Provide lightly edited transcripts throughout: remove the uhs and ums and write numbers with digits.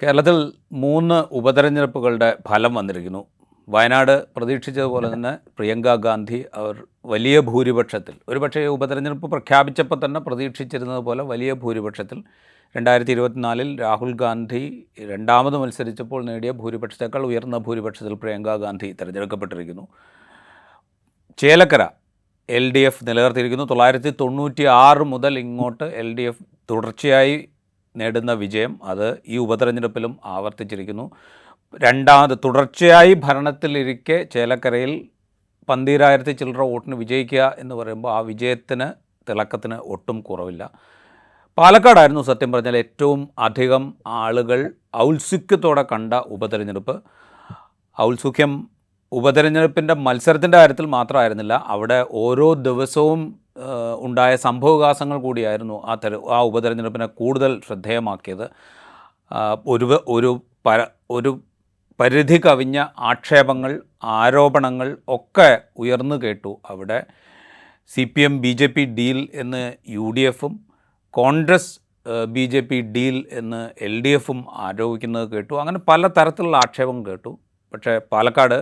കേരളത്തിൽ 3 ഉപതെരഞ്ഞെടുപ്പുകളുടെ ഫലം വന്നിരിക്കുന്നു. വയനാട് പ്രതീക്ഷിച്ചതുപോലെ തന്നെ പ്രിയങ്ക ഗാന്ധി അവർ വലിയ ഭൂരിപക്ഷത്തിൽ, ഒരുപക്ഷേ ഉപതെരഞ്ഞെടുപ്പ് പ്രഖ്യാപിച്ചപ്പോൾ തന്നെ പ്രതീക്ഷിച്ചിരുന്നത് പോലെ വലിയ ഭൂരിപക്ഷത്തിൽ 2024 രാഹുൽ ഗാന്ധി രണ്ടാമത് മത്സരിച്ചപ്പോൾ നേടിയ ഭൂരിപക്ഷത്തേക്കാൾ ഉയർന്ന ഭൂരിപക്ഷത്തിൽ പ്രിയങ്ക ഗാന്ധി തിരഞ്ഞെടുക്കപ്പെട്ടിരിക്കുന്നു. ചേലക്കര LDF നിലനിർത്തിയിരിക്കുന്നു. 996 മുതൽ ഇങ്ങോട്ട് LDF തുടർച്ചയായി നേടുന്ന വിജയം അത് ഈ ഉപതെരഞ്ഞെടുപ്പിലും ആവർത്തിച്ചിരിക്കുന്നു. രണ്ടാമത് തുടർച്ചയായി ഭരണത്തിലിരിക്കെ ചേലക്കരയിൽ 12,000 ചില്ലറ വോട്ടിന് വിജയിക്കുക എന്ന് പറയുമ്പോൾ ആ വിജയത്തിന് തിളക്കത്തിന് ഒട്ടും കുറവില്ല. പാലക്കാടായിരുന്നു സത്യം പറഞ്ഞാൽ ഏറ്റവും അധികം ആളുകൾ ഔത്സുക്യത്തോടെ കണ്ട ഉപതെരഞ്ഞെടുപ്പ്. ഔത്സുക്യം ഉപതെരഞ്ഞെടുപ്പിൻ്റെ മത്സരത്തിൻ്റെ കാര്യത്തിൽ മാത്രമായിരുന്നില്ല, അവിടെ ഓരോ ദിവസവും ഉണ്ടായ സംഭവവികാസങ്ങൾ കൂടിയായിരുന്നു ആ ഉപതെരഞ്ഞെടുപ്പിനെ കൂടുതൽ ശ്രദ്ധേയമാക്കിയത്. ഒരു പരിധി കവിഞ്ഞ ആക്ഷേപങ്ങൾ, ആരോപണങ്ങൾ ഒക്കെ ഉയർന്നു കേട്ടു. അവിടെ CPM BJP ഡീൽ എന്ന് UDFും കോൺഗ്രസ് BJP ഡീൽ എന്ന് LDFും ആരോപിക്കുന്നത് കേട്ടു. അങ്ങനെ പല തരത്തിലുള്ള ആക്ഷേപം കേട്ടു. പക്ഷേ പാലക്കാട്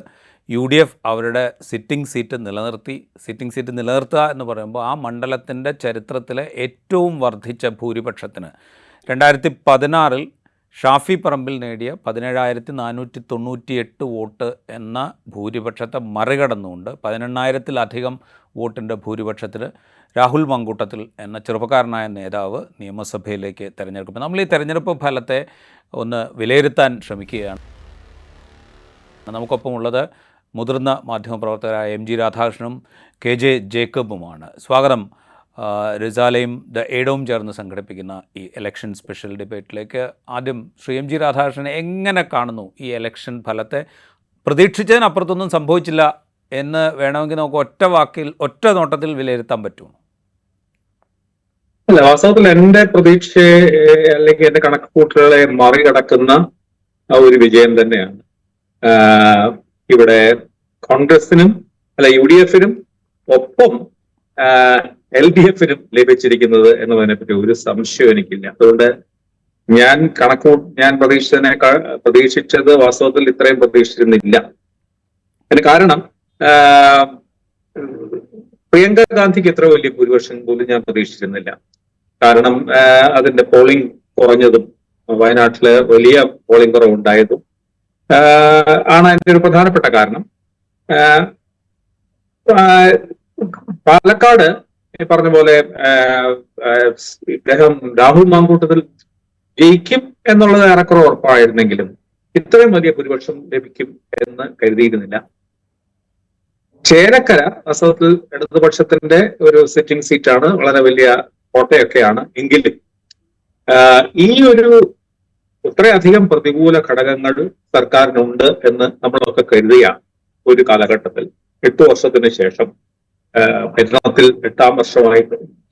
UDF അവരുടെ സിറ്റിംഗ് സീറ്റ് നിലനിർത്തി. സിറ്റിംഗ് സീറ്റ് നിലനിർത്തുക എന്ന് പറയുമ്പോൾ ആ മണ്ഡലത്തിൻ്റെ ചരിത്രത്തിലെ ഏറ്റവും വർദ്ധിച്ച ഭൂരിപക്ഷത്തിന് 2016 ഷാഫി പറമ്പിൽ നേടിയ 17,498 വോട്ട് എന്ന ഭൂരിപക്ഷത്തെ മറികടന്നുകൊണ്ട് 18,000-ലധികം വോട്ടിൻ്റെ ഭൂരിപക്ഷത്തിൽ രാഹുൽ മങ്കൂട്ടത്തിൽ എന്ന ചെറുപ്പക്കാരനായ നേതാവ് നിയമസഭയിലേക്ക് തിരഞ്ഞെടുക്കും. നമ്മൾ ഈ തെരഞ്ഞെടുപ്പ് ഫലത്തെ ഒന്ന് വിലയിരുത്താൻ ശ്രമിക്കുകയാണ്. നമുക്കൊപ്പമുള്ളത് മുതിർന്ന മാധ്യമപ്രവർത്തകരായ MG രാധാകൃഷ്ണനും KJ ജേക്കബുമാണ്. സ്വാഗതം. റിസാലയും ദ ഏഡവും ചേർന്ന് സംഘടിപ്പിക്കുന്ന ഈ ഇലക്ഷൻ സ്പെഷ്യൽ ഡിബേറ്റിലേക്ക് ആദ്യം ശ്രീ MG രാധാകൃഷ്ണൻ എങ്ങനെ കാണുന്നു ഈ ഇലക്ഷൻ ഫലത്തെ? പ്രതീക്ഷിച്ചതിനപ്പുറത്തൊന്നും സംഭവിച്ചില്ല എന്ന് വേണമെങ്കിൽ നമുക്ക് ഒറ്റ നോട്ടത്തിൽ വിലയിരുത്താൻ പറ്റുമോ? അല്ല, വാസ്തവത്തിൽ എന്റെ പ്രതീക്ഷയെ അല്ലെങ്കിൽ എന്റെ കണക്കുകൂട്ടലുകളെ മറികടക്കുന്ന ഒരു വിജയം തന്നെയാണ് ഇവിടെ കോൺഗ്രസിനും UDFനും ഒപ്പം LDFനും ലഭിച്ചിരിക്കുന്നത് എന്നതിനെപ്പറ്റി ഒരു സംശയം എനിക്കില്ല. അതുകൊണ്ട് ഞാൻ പ്രതീക്ഷിച്ചത് വാസ്തവത്തിൽ ഇത്രയും പ്രതീക്ഷിച്ചിരുന്നില്ല. അതിന് കാരണം പ്രിയങ്ക ഗാന്ധിക്ക് ഇത്ര വലിയ ഭൂരിപക്ഷം പോലും ഞാൻ പ്രതീക്ഷിച്ചിരുന്നില്ല. കാരണം അതിന്റെ പോളിംഗ് കുറഞ്ഞതും വയനാട്ടില് വലിയ പോളിംഗ് കുറവുണ്ടായതും ആണ് അതിന്റെ ഒരു പ്രധാനപ്പെട്ട കാരണം. പാലക്കാട് പറഞ്ഞ പോലെ ഇദ്ദേഹം രാഹുൽ മാങ്കൂട്ടത്തിൽ ജയിക്കും എന്നുള്ളത് ഏറെക്കുറെ ഉറപ്പായിരുന്നെങ്കിലും ഇത്രയും വലിയ ഭൂരിപക്ഷം ലഭിക്കും എന്ന് കരുതിയിരുന്നില്ല. ചേലക്കര വാസ്തവത്തിൽ ഇടതുപക്ഷത്തിന്റെ ഒരു സിറ്റിംഗ് സീറ്റാണ്, വളരെ വലിയ കോട്ടയൊക്കെയാണ്. എങ്കിലും ഈ ഒരു ഇത്രയധികം പ്രതികൂല ഘടകങ്ങൾ സർക്കാരിനുണ്ട് എന്ന് നമ്മളൊക്കെ കരുതിയ ഒരു കാലഘട്ടത്തിൽ 8 വർഷത്തിന് ശേഷം ഭരണത്തിൽ 8ാം വർഷമായി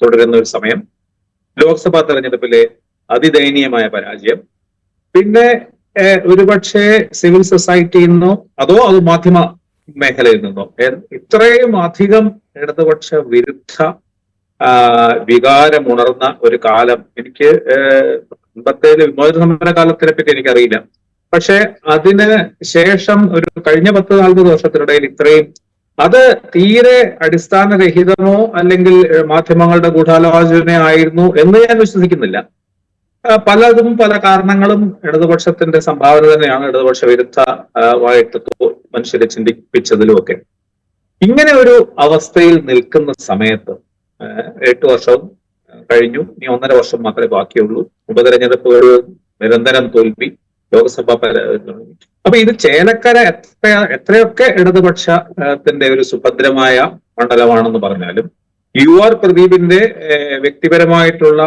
തുടരുന്ന ഒരു സമയം, ലോക്സഭാ തെരഞ്ഞെടുപ്പിലെ അതിദയനീയമായ പരാജയം, പിന്നെ ഒരുപക്ഷെ സിവിൽ സൊസൈറ്റിയിൽ നിന്നോ അതോ അത് മാധ്യമ മേഖലയിൽ നിന്നോ ഇത്രയും അധികം ഇടതുപക്ഷ വിരുദ്ധ വികാരമുണർന്ന ഒരു കാലം എനിക്ക് 87 വിമോചന സമര കാലത്തിനെ പറ്റി എനിക്കറിയില്ല. പക്ഷെ അതിന് ശേഷം ഒരു കഴിഞ്ഞ 10-40 വർഷത്തിനിടയിൽ ഇത്രയും അത് തീരെ അടിസ്ഥാനരഹിതമോ അല്ലെങ്കിൽ മാധ്യമങ്ങളുടെ ഗൂഢാലോചനയായിരുന്നു എന്ന് ഞാൻ വിശ്വസിക്കുന്നില്ല. പലതും പല കാരണങ്ങളും ഇടതുപക്ഷത്തിന്റെ സംഭാവന തന്നെയാണ്, ഇടതുപക്ഷ വിരുദ്ധമായിട്ട് മനുഷ്യരെ ചിന്തിപ്പിച്ചതിലും ഒക്കെ. ഇങ്ങനെ ഒരു അവസ്ഥയിൽ നിൽക്കുന്ന സമയത്ത് 8 വർഷവും കഴിഞ്ഞു, ഇനി 1.5 വർഷം മാത്രമേ ബാക്കിയുള്ളൂ. ഉപതെരഞ്ഞെടുപ്പുകൾ നിരന്തരം തോൽവി, ലോക്സഭ അപ്പൊ ഇത് ചേലക്കര എത്രയൊക്കെ ഇടതുപക്ഷത്തിന്റെ ഒരു സുഭദ്രമായ മണ്ഡലമാണെന്ന് പറഞ്ഞാലും UR പ്രദീപിന്റെ വ്യക്തിപരമായിട്ടുള്ള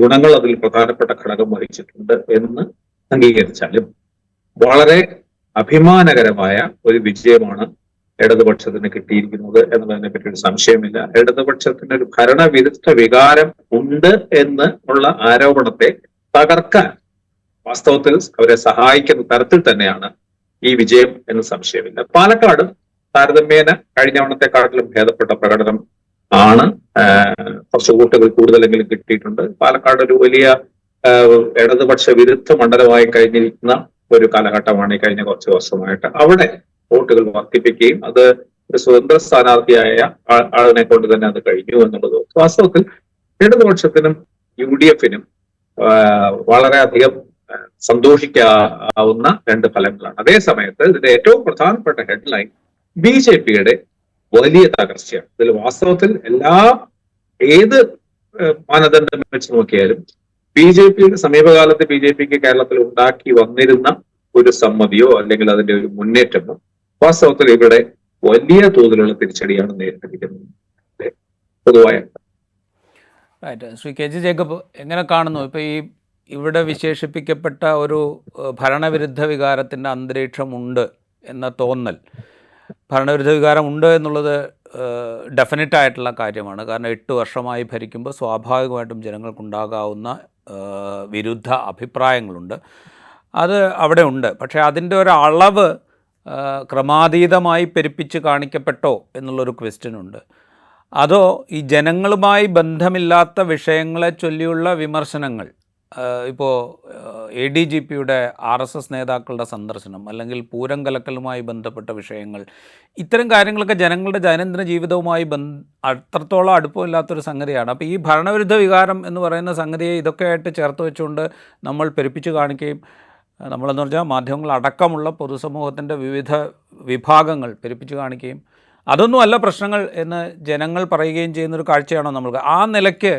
ഗുണങ്ങൾ അതിൽ പ്രധാനപ്പെട്ട ഘടകം വഹിച്ചിട്ടുണ്ട് എന്ന് അംഗീകരിച്ചാലും വളരെ അഭിമാനകരമായ ഒരു വിജയമാണ് ഇടതുപക്ഷത്തിന് കിട്ടിയിരിക്കുന്നത് എന്നതിനെ പറ്റി ഒരു സംശയമില്ല. ഇടതുപക്ഷത്തിന് ഒരു ഭരണവിരുദ്ധ വികാരം ഉണ്ട് എന്ന് ഉള്ള ആരോപണത്തെ തകർക്കാൻ വാസ്തവത്തിൽ അവരെ സഹായിക്കുന്ന തരത്തിൽ തന്നെയാണ് ഈ വിജയം എന്ന് സംശയമില്ല. പാലക്കാട് താരതമ്യേന കഴിഞ്ഞവണത്തെക്കാട്ടിലും ഭേദപ്പെട്ട പ്രകടനം ആണ്. കുറച്ച് വോട്ടുകൾ കൂടുതലെങ്കിലും കിട്ടിയിട്ടുണ്ട്. പാലക്കാട് ഒരു വലിയ ഇടതുപക്ഷ വിരുദ്ധ മണ്ഡലമായി കഴിഞ്ഞിരിക്കുന്ന ഒരു കാലഘട്ടമാണ് ഈ കഴിഞ്ഞ കുറച്ച് വർഷമായിട്ട്. അവിടെ വോട്ടുകൾ വർദ്ധിപ്പിക്കുകയും അത് ഒരു സ്വതന്ത്ര സ്ഥാനാർത്ഥിയായ ആളിനെ കൊണ്ട് തന്നെ അത് കഴിഞ്ഞു എന്നുള്ളത് വാസ്തവത്തിൽ ഇടതുപക്ഷത്തിനും UDF-നും വളരെയധികം സന്തോഷിക്കാവുന്ന രണ്ട് ഫലങ്ങളാണ്. അതേ സമയത്ത് ഇതിന്റെ ഏറ്റവും പ്രധാനപ്പെട്ട ഹെഡ്ലൈൻ BJP-യുടെ വലിയ തകർച്ചയാണ്. ഇതിൽ വാസ്തവത്തിൽ ഏത് മാനദണ്ഡം വെച്ച് നോക്കിയാലും BJP-യുടെ സമീപകാലത്ത് BJP-ക്ക് കേരളത്തിൽ ഉണ്ടാക്കി വന്നിരുന്ന ഒരു സമ്മതിയോ അല്ലെങ്കിൽ അതിന്റെ ഒരു മുന്നേറ്റമോ വാസ്തവത്തിൽ ഇവിടെ വലിയ തോതിലുള്ള തിരിച്ചടിയാണ് നേരിട്ടിരിക്കുന്നത് പൊതുവായ. ശ്രീ KG ജേക്കബ് എങ്ങനെ കാണുന്നു ഇപ്പോൾ ഇവിടെ വിശേഷിപ്പിക്കപ്പെട്ട ഒരു ഭരണവിരുദ്ധ വികാരത്തിൻ്റെ അന്തരീക്ഷമുണ്ട് എന്ന തോന്നൽ? ഭരണവിരുദ്ധ വികാരം ഉണ്ട് എന്നുള്ളത് ഡെഫിനറ്റ് ആയിട്ടുള്ള കാര്യമാണ്. കാരണം 8 വർഷമായി ഭരിക്കുമ്പോൾ സ്വാഭാവികമായിട്ടും ജനങ്ങൾക്കുണ്ടാകാവുന്ന വിരുദ്ധ അഭിപ്രായങ്ങളുണ്ട്, അത് അവിടെ ഉണ്ട്. പക്ഷേ അതിൻ്റെ ഒരു അളവ് ക്രമാതീതമായി പെരുപ്പിച്ച് കാണിക്കപ്പെട്ടോ എന്നുള്ളൊരു ക്വസ്റ്റ്യനുണ്ട്. അതോ ഈ ജനങ്ങളുമായി ബന്ധമില്ലാത്ത വിഷയങ്ങളെ ചൊല്ലിയുള്ള വിമർശനങ്ങൾ, ഇപ്പോൾ ADGP-യുടെ RSS നേതാക്കളുടെ സന്ദർശനം അല്ലെങ്കിൽ പൂരം കലക്കലുമായി ബന്ധപ്പെട്ട വിഷയങ്ങൾ, ഇത്തരം കാര്യങ്ങളൊക്കെ ജനങ്ങളുടെ ദൈനംദിന ജീവിതവുമായി അത്രത്തോളം അടുപ്പമില്ലാത്തൊരു സംഗതിയാണ്. അപ്പോൾ ഈ ഭരണവിരുദ്ധ വികാരം എന്ന് പറയുന്ന സംഗതിയെ ഇതൊക്കെയായിട്ട് ചേർത്ത് വെച്ചുകൊണ്ട് നമ്മൾ പെരുപ്പിച്ച് കാണിക്കുകയും, നമ്മളെന്ന് പറഞ്ഞാൽ മാധ്യമങ്ങൾ അടക്കമുള്ള പൊതുസമൂഹത്തിൻ്റെ വിവിധ വിഭാഗങ്ങൾ പെരുപ്പിച്ച് കാണിക്കുകയും അതൊന്നുമല്ല പ്രശ്നങ്ങൾ എന്ന് ജനങ്ങൾ പറയുകയും ചെയ്യുന്നൊരു കാഴ്ചയാണോ നമ്മൾക്ക്? ആ നിലയ്ക്ക്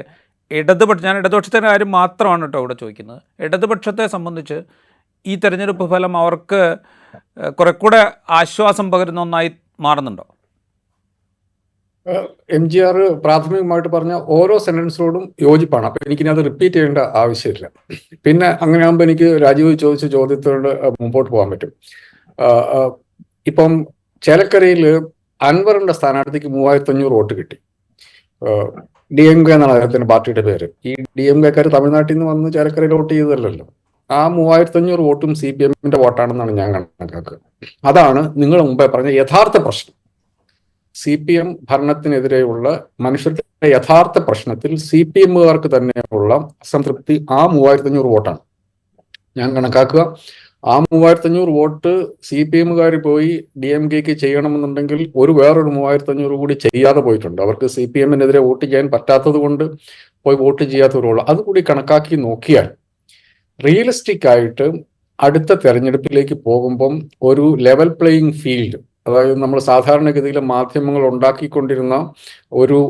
ഞാൻ ഇടതുപക്ഷത്തിൻ്റെ കാര്യം മാത്രമാണ് കേട്ടോ ഇവിടെ ചോദിക്കുന്നത്. ഇടതുപക്ഷത്തെ സംബന്ധിച്ച് ഈ തെരഞ്ഞെടുപ്പ് ഫലം അവർക്ക് കുറെ കൂടെ ആശ്വാസം പകരുന്ന ഒന്നായി മാറുന്നുണ്ടോ? MGR പ്രാഥമികമായിട്ട് പറഞ്ഞ ഓരോ സെന്റൻസിനോടും യോജിപ്പാണ്. അപ്പം എനിക്കിനി അത് റിപ്പീറ്റ് ചെയ്യേണ്ട ആവശ്യമില്ല. പിന്നെ അങ്ങനെ ആകുമ്പോൾ എനിക്ക് രാജീവ് ചോദിച്ച ചോദ്യത്തോട് മുമ്പോട്ട് പോകാൻ പറ്റും. ഇപ്പം ചേലക്കരയിൽ അൻവറിന്റെ സ്ഥാനാർത്ഥിക്ക് 3500 വോട്ട് കിട്ടി. DMK എന്നാണ് അദ്ദേഹത്തിന്റെ പാർട്ടിയുടെ പേര്. ഈ DMK-ക്കാർ തമിഴ്നാട്ടിൽ നിന്ന് വന്ന് ചേലക്കരയിൽ വോട്ട് ചെയ്തതല്ലോ. ആ 3500 വോട്ടും CPM-ന്റെ വോട്ടാണെന്നാണ് ഞാൻ കണക്കാക്കുക. അതാണ് നിങ്ങൾ മുമ്പേ പറഞ്ഞ യഥാർത്ഥ പ്രശ്നം. CPM ഭരണത്തിനെതിരെയുള്ള മനുഷ്യരുടെ യഥാർത്ഥ പ്രശ്നത്തിൽ CPM-കാർക്ക് തന്നെയുള്ള അസംതൃപ്തി ആ 3500 വോട്ടാണ് ഞാൻ കണക്കാക്കുക. ആ 3500 വോട്ട് CPM-കാർ പോയി DMK-ക്ക് ചെയ്യണമെന്നുണ്ടെങ്കിൽ വേറൊരു 3500 കൂടി ചെയ്യാതെ പോയിട്ടുണ്ട്. അവർക്ക് CPM-നെതിരെ വോട്ട് ചെയ്യാൻ പറ്റാത്തത് കൊണ്ട് പോയി വോട്ട് ചെയ്യാത്തവരുള്ളൂ. അതുകൂടി കണക്കാക്കി നോക്കിയാൽ റിയലിസ്റ്റിക് ആയിട്ട് അടുത്ത തെരഞ്ഞെടുപ്പിലേക്ക് പോകുമ്പം ഒരു ലെവൽ പ്ലേയിങ് ഫീൽഡ്, അതായത് നമ്മൾ സാധാരണഗതിയിൽ മാധ്യമങ്ങൾ ഉണ്ടാക്കിക്കൊണ്ടിരുന്ന ഒരു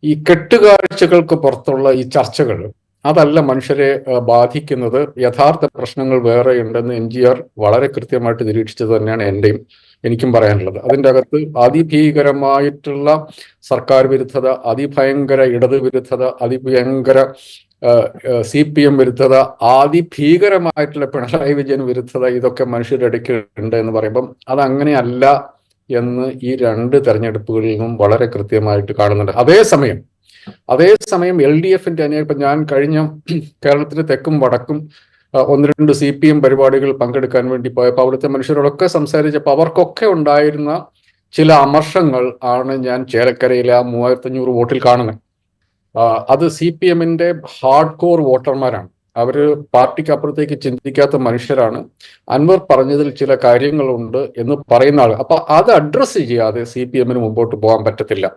ഈ കെട്ടുകാഴ്ചകൾക്ക് പുറത്തുള്ള ഈ ചർച്ചകൾ, അതല്ല മനുഷ്യരെ ബാധിക്കുന്നത്. യഥാർത്ഥ പ്രശ്നങ്ങൾ വേറെ ഉണ്ടെന്ന് MGR വളരെ കൃത്യമായിട്ട് നിരീക്ഷിച്ചത് തന്നെയാണ് എനിക്കും പറയാനുള്ളത്. അതിൻ്റെ അകത്ത് അതിഭീകരമായിട്ടുള്ള സർക്കാർ വിരുദ്ധത, അതിഭയങ്കര ഇടത് വിരുദ്ധത, അതിഭയങ്കര CPM വിരുദ്ധത, അതിഭീകരമായിട്ടുള്ള പിണറായി വിജയൻ വിരുദ്ധത, ഇതൊക്കെ മനുഷ്യരുടെ ഇടയ്ക്ക് ഉണ്ട് എന്ന് പറയുമ്പം അതങ്ങനെയല്ല എന്ന് ഈ 2 തെരഞ്ഞെടുപ്പുകളിൽ നിന്നും വളരെ കൃത്യമായിട്ട് കാണുന്നുണ്ട്. അതേസമയം LDF-ന്റെ ഇപ്പം ഞാൻ കഴിഞ്ഞ കേരളത്തിന്റെ തെക്കും വടക്കും 1-2 CPM പരിപാടികൾ പങ്കെടുക്കാൻ വേണ്ടി പോയപ്പോൾ അവിടുത്തെ മനുഷ്യരോടൊക്കെ സംസാരിച്ചപ്പോൾ അവർക്കൊക്കെ ഉണ്ടായിരുന്ന ചില അമർഷങ്ങൾ ആണ് ഞാൻ ചേലക്കരയിലെ ആ 3500 വോട്ടിൽ കാണുന്നത്. അത് CPM-ന്റെ ഹാർഡ് കോർ വോട്ടർമാരാണ്. അവര് പാർട്ടിക്ക് അപ്പുറത്തേക്ക് ചിന്തിക്കാത്ത മനുഷ്യരാണ്. അൻവർ പറഞ്ഞതിൽ ചില കാര്യങ്ങളുണ്ട് എന്ന് പറയുന്ന ആൾ. അപ്പൊ അത് അഡ്രസ്സ് ചെയ്യാതെ CPM-ന് മുമ്പോട്ട് പോകാൻ പറ്റത്തില്ല.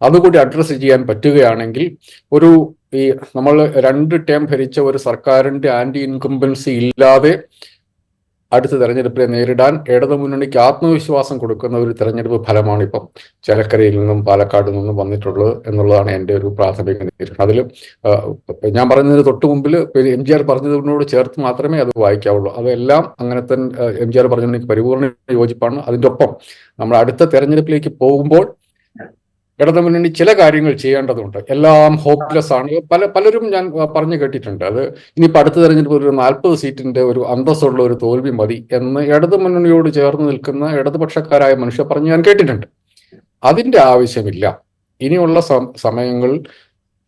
അതുകൂടി അഡ്രസ്സ് ചെയ്യാൻ പറ്റുകയാണെങ്കിൽ നമ്മൾ 2 ടേം ഭരിച്ച ഒരു സർക്കാരിന്റെ ആന്റി ഇൻകംബൻസി ഇല്ലാതെ അടുത്ത തെരഞ്ഞെടുപ്പിനെ നേരിടാൻ ഇടതുമുന്നണിക്ക് ആത്മവിശ്വാസം കൊടുക്കുന്ന ഒരു തെരഞ്ഞെടുപ്പ് ഫലമാണ് ഇപ്പം ചേലക്കരയിൽ നിന്നും പാലക്കാട് നിന്നും വന്നിട്ടുള്ളത് എന്നുള്ളതാണ് എൻ്റെ ഒരു പ്രാഥമിക നിരീക്ഷണം. അതിൽ ഞാൻ പറയുന്നതിന് തൊട്ട് മുമ്പിൽ MGR പറഞ്ഞതിനോട് ചേർത്ത് മാത്രമേ അത് വായിക്കാവുള്ളൂ. അതെല്ലാം അങ്ങനെ തന്നെ MGR പറഞ്ഞതിന് എനിക്ക് പരിപൂർണ്ണ യോജിപ്പാണ്. അതിൻ്റെ ഒപ്പം നമ്മൾ അടുത്ത തെരഞ്ഞെടുപ്പിലേക്ക് പോകുമ്പോൾ ഇടതുമുന്നണി ചില കാര്യങ്ങൾ ചെയ്യേണ്ടതുണ്ട്. എല്ലാം ഹോപ്പ്ലെസ് ആണ്. പലരും ഞാൻ പറഞ്ഞു കേട്ടിട്ടുണ്ട്. അത് ഇനിയിപ്പോൾ അടുത്ത തെരഞ്ഞെടുപ്പ് ഒരു 40 സീറ്റിന്റെ ഒരു അന്തസ്സുള്ള ഒരു തോൽവി മതി എന്ന് ഇടതുമുന്നണിയോട് ചേർന്ന് നിൽക്കുന്ന ഇടതുപക്ഷക്കാരായ മനുഷ്യർ പറഞ്ഞ് ഞാൻ കേട്ടിട്ടുണ്ട്. അതിന്റെ ആവശ്യമില്ല. ഇനിയുള്ള സമയങ്ങളിൽ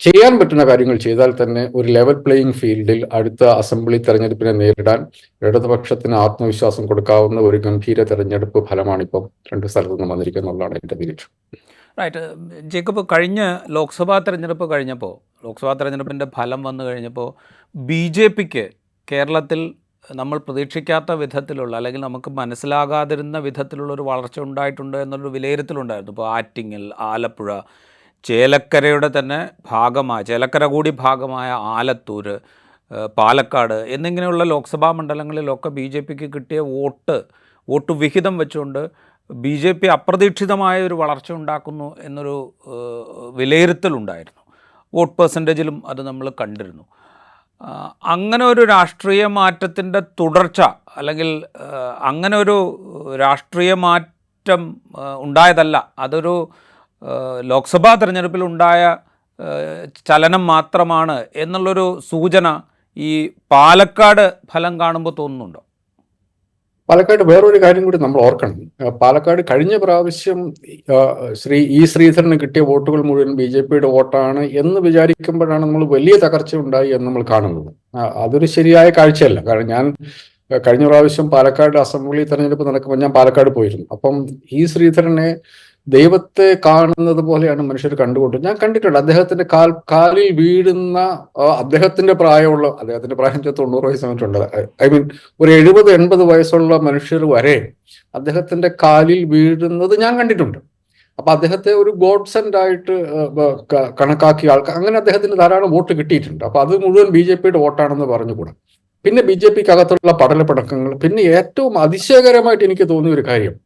ചെയ്യാൻ പറ്റുന്ന കാര്യങ്ങൾ ചെയ്താൽ തന്നെ ഒരു ലെവൽ പ്ലേയിങ് ഫീൽഡിൽ അടുത്ത അസംബ്ലി തെരഞ്ഞെടുപ്പിനെ നേരിടാൻ ഇടതുപക്ഷത്തിന് ആത്മവിശ്വാസം കൊടുക്കാവുന്ന ഒരു ഗംഭീര തെരഞ്ഞെടുപ്പ് ഫലമാണ് ഇപ്പം 2 സ്ഥലത്തു നിന്നും വന്നിരിക്കുന്നുള്ളതാണ് എൻ്റെ നിരീക്ഷണം. റൈറ്റ്. ജേക്കബ്, കഴിഞ്ഞ ലോക്സഭാ തെരഞ്ഞെടുപ്പ് കഴിഞ്ഞപ്പോൾ, ലോക്സഭാ തെരഞ്ഞെടുപ്പിൻ്റെ ഫലം വന്നു കഴിഞ്ഞപ്പോൾ ബി ജെ പിക്ക് കേരളത്തിൽ നമ്മൾ പ്രതീക്ഷിക്കാത്ത വിധത്തിലുള്ള, അല്ലെങ്കിൽ നമുക്ക് മനസ്സിലാകാതിരുന്ന വിധത്തിലുള്ള ഒരു വളർച്ച ഉണ്ടായിട്ടുണ്ട് എന്നൊരു വിലയിരുത്തലുണ്ടായിരുന്നു. ഇപ്പോൾ ആറ്റിങ്ങൽ, ആലപ്പുഴ, ചേലക്കരയുടെ തന്നെ ഭാഗമായ, ചേലക്കര കൂടി ഭാഗമായ ആലത്തൂർ, പാലക്കാട് എന്നിങ്ങനെയുള്ള ലോക്സഭാ മണ്ഡലങ്ങളിലൊക്കെ ബി ജെ പിക്ക് കിട്ടിയ വോട്ട് വിഹിതം വെച്ചുകൊണ്ട് ബി ജെ പി അപ്രതീക്ഷിതമായ ഒരു വളർച്ച ഉണ്ടാക്കുന്നു എന്നൊരു വിലയിരുത്തലുണ്ടായിരുന്നു. വോട്ട് പെർസെൻറ്റേജിലും അത് നമ്മൾ കണ്ടിരുന്നു. അങ്ങനെ ഒരു രാഷ്ട്രീയ മാറ്റത്തിൻ്റെ തുടർച്ച, അല്ലെങ്കിൽ അങ്ങനെ ഒരു രാഷ്ട്രീയ മാറ്റം ഉണ്ടായതല്ല, അതൊരു ലോക്സഭാ തെരഞ്ഞെടുപ്പിലുണ്ടായ ചലനം മാത്രമാണ് എന്നുള്ളൊരു സൂചന ഈ പാലക്കാട് ഫലം കാണുമ്പോൾ തോന്നുന്നുണ്ടോ? പാലക്കാട് വേറൊരു കാര്യം കൂടി നമ്മൾ ഓർക്കണം. പാലക്കാട് കഴിഞ്ഞ പ്രാവശ്യം ശ്രീധരന് കിട്ടിയ വോട്ടുകൾ മുഴുവൻ ബി ജെ പിയുടെ വോട്ടാണ് എന്ന് വിചാരിക്കുമ്പോഴാണ് നമ്മൾ വലിയ തകർച്ച ഉണ്ടായി എന്ന് നമ്മൾ കാണുന്നത്. അതൊരു ശരിയായ കാഴ്ചയല്ല. കാരണം ഞാൻ കഴിഞ്ഞ പ്രാവശ്യം പാലക്കാട് അസംബ്ലി തെരഞ്ഞെടുപ്പ് നടക്കുമ്പോൾ ഞാൻ പാലക്കാട് പോയിരുന്നു. അപ്പം ശ്രീധരനെ ദൈവത്തെ കാണുന്നത് പോലെയാണ് മനുഷ്യർ കണ്ടുകൊണ്ട് ഞാൻ കണ്ടിട്ടുണ്ട്. അദ്ദേഹത്തിന്റെ കാലിൽ വീഴുന്ന, അദ്ദേഹത്തിന്റെ പ്രായം 90 വയസ്സ് വന്നിട്ടുണ്ട്. ഐ മീൻ ഒരു 70-80 വയസ്സുള്ള മനുഷ്യർ വരെ അദ്ദേഹത്തിന്റെ കാലിൽ വീഴുന്നത് ഞാൻ കണ്ടിട്ടുണ്ട്. അപ്പൊ അദ്ദേഹത്തെ ഒരു ഗോഡ് സെന്റ് ആയിട്ട് കണക്കാക്കിയ ആൾക്കാർ, അങ്ങനെ അദ്ദേഹത്തിന് ധാരാളം വോട്ട് കിട്ടിയിട്ടുണ്ട്. അപ്പൊ അത് മുഴുവൻ ബി ജെ പിയുടെ വോട്ടാണെന്ന് പറഞ്ഞുകൂടാ. പിന്നെ ബി ജെ പിക്ക് അകത്തുള്ള പടലപ്പടക്കങ്ങൾ. പിന്നെ ഏറ്റവും അതിശയകരമായിട്ട് എനിക്ക് തോന്നിയ ഒരു കാര്യം,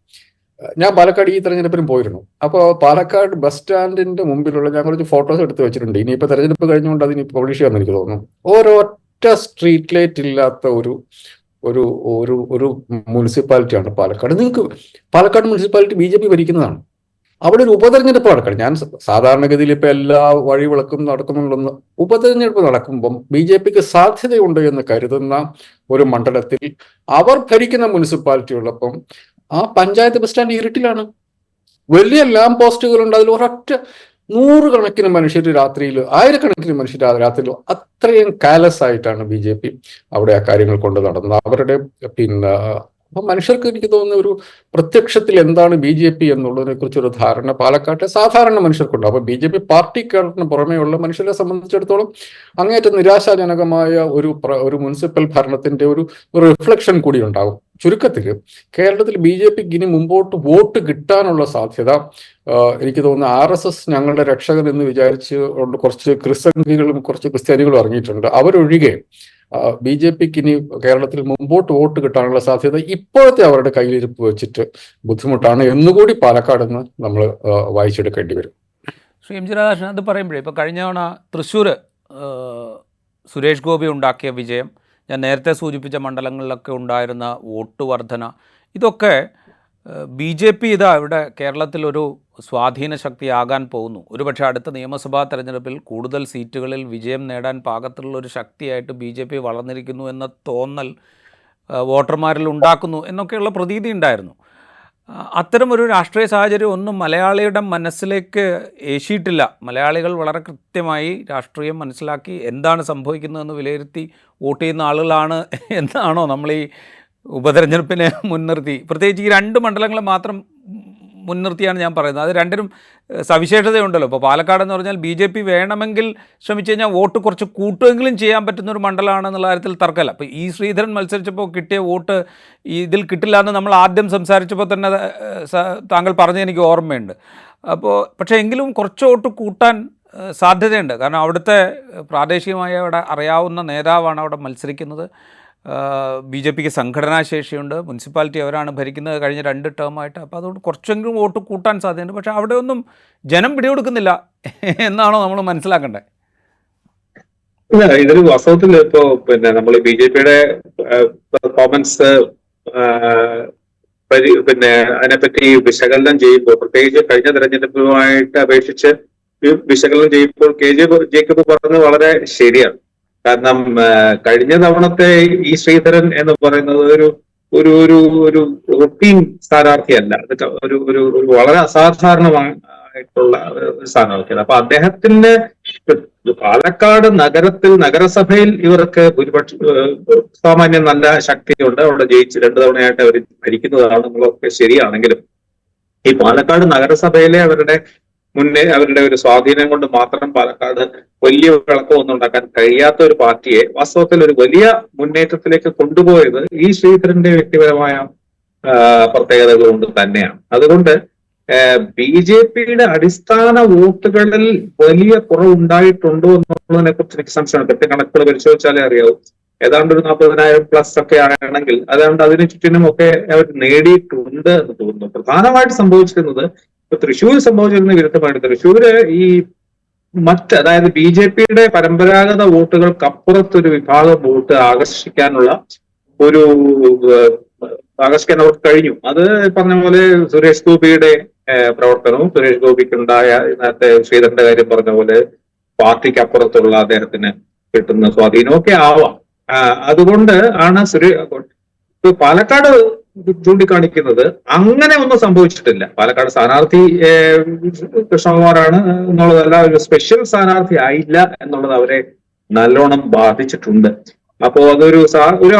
ഞാൻ പാലക്കാട് ഈ തെരഞ്ഞെടുപ്പിനും പോയിരുന്നു. അപ്പോൾ പാലക്കാട് ബസ് സ്റ്റാൻഡിന്റെ മുമ്പിലുള്ള, ഞാൻ കുറച്ച് ഫോട്ടോസ് എടുത്ത് വെച്ചിട്ടുണ്ട്, ഇനിയിപ്പോൾ തെരഞ്ഞെടുപ്പ് കഴിഞ്ഞുകൊണ്ട് അതിന് പബ്ലിഷ് ചെയ്യാമെന്ന് എനിക്ക് തോന്നുന്നു. ഒരൊറ്റ സ്ട്രീറ്റ് ലൈറ്റ് ഇല്ലാത്ത ഒരു ഒരു ഒരു ഒരു മുനിസിപ്പാലിറ്റിയാണ് പാലക്കാട്. നിങ്ങൾക്ക് Palakkad municipality B J P ഭരിക്കുന്നതാണ്. അവിടെ ഒരു ഉപതെരഞ്ഞെടുപ്പ് നടക്കണം. ഞാൻ സാധാരണഗതിയിൽ ഇപ്പൊ എല്ലാ വഴിവിളക്കും നടക്കുന്നുണ്ടെന്ന്, ഉപതെരഞ്ഞെടുപ്പ് നടക്കുമ്പം ബി ജെ പിക്ക് സാധ്യതയുണ്ട് എന്ന് കരുതുന്ന ഒരു മണ്ഡലത്തിൽ അവർ ഭരിക്കുന്ന മുനിസിപ്പാലിറ്റി ഉള്ളപ്പം ആ പഞ്ചായത്ത് ബസ് സ്റ്റാൻഡ് ഇരുട്ടിലാണ്. വലിയ ലാമ്പ് പോസ്റ്റുകളുണ്ട്, അതിൽ ഒരൊറ്റ 100 കണക്കിന് മനുഷ്യർ രാത്രിയിൽ, 1000 മനുഷ്യർ രാത്രിയിൽ, അത്രയും കാലസ് ആയിട്ടാണ് ബി ജെ പി അവിടെ ആ കാര്യങ്ങൾ കൊണ്ട് നടന്നത്. അവരുടെ അപ്പൊ മനുഷ്യർക്ക് എനിക്ക് തോന്നുന്ന ഒരു പ്രത്യക്ഷത്തിൽ എന്താണ് ബി ജെ പി എന്നുള്ളതിനെ കുറിച്ചൊരു ധാരണ പാലക്കാട്ടെ സാധാരണ മനുഷ്യർക്കുണ്ട്. അപ്പൊ ബി ജെ പി പാർട്ടിക്കാരന് പുറമേയുള്ള മനുഷ്യരെ സംബന്ധിച്ചിടത്തോളം അങ്ങേയറ്റം നിരാശാജനകമായ ഒരു മുനിസിപ്പൽ ഭരണത്തിന്റെ ഒരു റിഫ്ലക്ഷൻ കൂടി ഉണ്ടാകും. ചുരുക്കത്തിൽ കേരളത്തിൽ ബി ജെ പിക്ക് ഇനി മുമ്പോട്ട് വോട്ട് കിട്ടാനുള്ള സാധ്യത എനിക്ക് തോന്നുന്നു RSS ഞങ്ങളുടെ രക്ഷകൻ എന്ന് വിചാരിച്ച് കുറച്ച് ക്രിസ്തംഖികളും കുറച്ച് ക്രിസ്ത്യാനികളും ഇറങ്ങിയിട്ടുണ്ട്. അവരൊഴികെ ബി ജെ പിക്ക് ഇനി കേരളത്തിൽ മുമ്പോട്ട് വോട്ട് കിട്ടാനുള്ള സാധ്യത ഇപ്പോഴത്തെ അവരുടെ കയ്യിലിരിപ്പ് വെച്ചിട്ട് ബുദ്ധിമുട്ടാണ് എന്നുകൂടി പാലക്കാട് നിന്ന് നമ്മൾ വായിച്ചെടുക്കേണ്ടി വരും. ശ്രീ എം ജി രാധാകൃഷ്ണൻ, അത് പറയുമ്പോഴേ ഇപ്പോൾ കഴിഞ്ഞ തവണ തൃശ്ശൂർ സുരേഷ് ഗോപി ഉണ്ടാക്കിയ വിജയം, ഞാൻ നേരത്തെ സൂചിപ്പിച്ച മണ്ഡലങ്ങളിലൊക്കെ ഉണ്ടായിരുന്ന വോട്ട് വർധന, ഇതൊക്കെ ബി ജെ പി ഇവിടെ കേരളത്തിലൊരു സ്വാധീന ശക്തിയാകാൻ പോകുന്നു. ഒരുപക്ഷെ അടുത്ത നിയമസഭാ തെരഞ്ഞെടുപ്പിൽ കൂടുതൽ സീറ്റുകളിൽ വിജയം നേടാൻ പാകത്തിലുള്ളൊരു ശക്തിയായിട്ട് ബി ജെ പി വളർന്നിരിക്കുന്നു എന്ന തോന്നൽ വോട്ടർമാരിൽ ഉണ്ടാക്കുന്നു എന്നൊക്കെയുള്ള പ്രതീതി ഉണ്ടായിരുന്നു. അത്തരമൊരു രാഷ്ട്രീയ സാഹചര്യം ഒന്നും മലയാളിയുടെ മനസ്സിലേക്ക് ഏശിയിട്ടില്ല. മലയാളികൾ വളരെ കൃത്യമായി രാഷ്ട്രീയം മനസ്സിലാക്കി എന്താണ് സംഭവിക്കുന്നതെന്ന് വിലയിരുത്തി വോട്ട് ചെയ്യുന്ന ആളുകളാണ് എന്നാണോ നമ്മൾ ഈ ഉപതെരഞ്ഞെടുപ്പിനെ മുൻനിർത്തി, പ്രത്യേകിച്ച് ഈ 2 മണ്ഡലങ്ങൾ മാത്രം മുൻനിർത്തിയാണ് ഞാൻ പറയുന്നത്. അത് രണ്ടിനും സവിശേഷതയുണ്ടല്ലോ. ഇപ്പോൾ പാലക്കാട് എന്ന് പറഞ്ഞാൽ ബി ജെ പി വേണമെങ്കിൽ ശ്രമിച്ചു കഴിഞ്ഞാൽ വോട്ട് കുറച്ച് കൂട്ടുമെങ്കിലും ചെയ്യാൻ പറ്റുന്നൊരു മണ്ഡലമാണെന്നുള്ള കാര്യത്തിൽ തർക്കമല്ല. അപ്പോൾ ശ്രീധരൻ മത്സരിച്ചപ്പോൾ കിട്ടിയ വോട്ട് ഇതിൽ കിട്ടില്ല എന്ന് നമ്മൾ ആദ്യം സംസാരിച്ചപ്പോൾ തന്നെ താങ്കൾ പറഞ്ഞത് എനിക്ക് ഓർമ്മയുണ്ട്. പക്ഷേ എങ്കിലും കുറച്ച് വോട്ട് കൂട്ടാൻ സാധ്യതയുണ്ട്. കാരണം അവിടുത്തെ പ്രാദേശികമായി അവിടെ അറിയാവുന്ന നേതാവാണ് അവിടെ മത്സരിക്കുന്നത്. ബി ജെ പിക്ക് സംഘടനാശേഷിയുണ്ട്. മുനിസിപ്പാലിറ്റി അവരാണ് ഭരിക്കുന്നത് കഴിഞ്ഞ 2 ടേമായിട്ട്. അപ്പോൾ അതുകൊണ്ട് കുറച്ചെങ്കിലും വോട്ട് കൂട്ടാൻ സാധ്യതയുണ്ട്. പക്ഷേ അവിടെ ഒന്നും ജനം പിടികൊടുക്കുന്നില്ല എന്നാണോ നമ്മൾ മനസ്സിലാക്കേണ്ടത്? ഇതൊരു വാസ്തവത്തിൽ ഇപ്പോ നമ്മൾ ബി ജെ പിയുടെ പെർഫോമൻസ് അതിനെപ്പറ്റി വിശകലനം ചെയ്യുമ്പോൾ, പ്രത്യേകിച്ച് കഴിഞ്ഞ തെരഞ്ഞെടുപ്പുമായിട്ട് അപേക്ഷിച്ച് വിശകലനം ചെയ്യുമ്പോൾ ജേക്കബ് പറഞ്ഞത് വളരെ ശരിയാണ്. കാരണം കഴിഞ്ഞ തവണത്തെ ശ്രീധരൻ എന്ന് പറയുന്നത് ഒരു ഒരു ഒരു ഒരു റുട്ടീൻ സ്ഥാനാർത്ഥിയല്ല. അത് ഒരു വളരെ അസാധാരണമായിട്ടുള്ള ഒരു സ്ഥാനാർത്ഥിയാണ്. അപ്പൊ അദ്ദേഹത്തിന്റെ പാലക്കാട് നഗരസഭയിൽ ഇവർക്ക് സാമാന്യം നല്ല ശക്തിയുണ്ട്. അവിടെ ജയിച്ച് 2 തവണയായിട്ട് അവർ ഭരിക്കുന്നതാണ് എന്നുള്ളതൊക്കെ ശരിയാണെങ്കിലും ഈ പാലക്കാട് നഗരസഭയിലെ അവരുടെ അവരുടെ ഒരു സ്വാധീനം കൊണ്ട് മാത്രം പാലക്കാട് വലിയ വിളക്കമൊന്നും ഉണ്ടാക്കാൻ കഴിയാത്ത ഒരു പാർട്ടിയെ വാസ്തവത്തിൽ ഒരു വലിയ മുന്നേറ്റത്തിലേക്ക് കൊണ്ടുപോയത് ഈ ശ്രീധരന്റെ വ്യക്തിപരമായ പ്രത്യേകതകൾ കൊണ്ട് തന്നെയാണ്. അതുകൊണ്ട് ബി ജെ പിയുടെ അടിസ്ഥാന വോട്ടുകളിൽ വലിയ കുറവുണ്ടായിട്ടുണ്ടോ എന്നുള്ളതിനെ കുറിച്ച് എനിക്ക് സംശയമാണ്. കൃത്യ കണക്കുകൾ പരിശോധിച്ചാലേ അറിയാവൂ. ഏതാണ്ട് ഒരു 40,000+ ഒക്കെ ആണെങ്കിൽ അതാണ്ട് അതിന് ചുറ്റിനും ഒക്കെ അവർ നേടിയിട്ടുണ്ട് എന്ന് തോന്നുന്നു. പ്രധാനമായിട്ട് സംഭവിച്ചിരുന്നത് ഇപ്പൊ തൃശ്ശൂർ സംഭവിച്ചിരുന്ന വിരുദ്ധമായിട്ട് തൃശ്ശൂര് ഈ അതായത് ബി ജെ പിയുടെ പരമ്പരാഗത വോട്ടുകൾക്കപ്പുറത്തൊരു വിഭാഗം വോട്ട് ആകർഷിക്കാൻ അവർക്ക് കഴിഞ്ഞു. അത് പറഞ്ഞ പോലെ സുരേഷ് ഗോപിയുടെ പ്രവർത്തനവും സുരേഷ് ഗോപിക്കുണ്ടായ നേരത്തെ ശ്രീധരന്റെ കാര്യം പറഞ്ഞ പോലെ പാർട്ടിക്ക് അപ്പുറത്തുള്ള അദ്ദേഹത്തിന് കിട്ടുന്ന സ്വാധീനവും ഒക്കെ ആവാം. അതുകൊണ്ട് ആണ് പാലക്കാട് ചൂണ്ടിക്കാണിക്കുന്നത് അങ്ങനെ ഒന്നും സംഭവിച്ചിട്ടില്ല. പാലക്കാട് സ്ഥാനാർത്ഥി കൃഷ്ണകുമാറാണ് എന്നുള്ളതല്ല, ഒരു സ്പെഷ്യൽ സ്ഥാനാർത്ഥി ആയില്ല എന്നുള്ളത് അവരെ നല്ലോണം ബാധിച്ചിട്ടുണ്ട്. അപ്പോ അതൊരു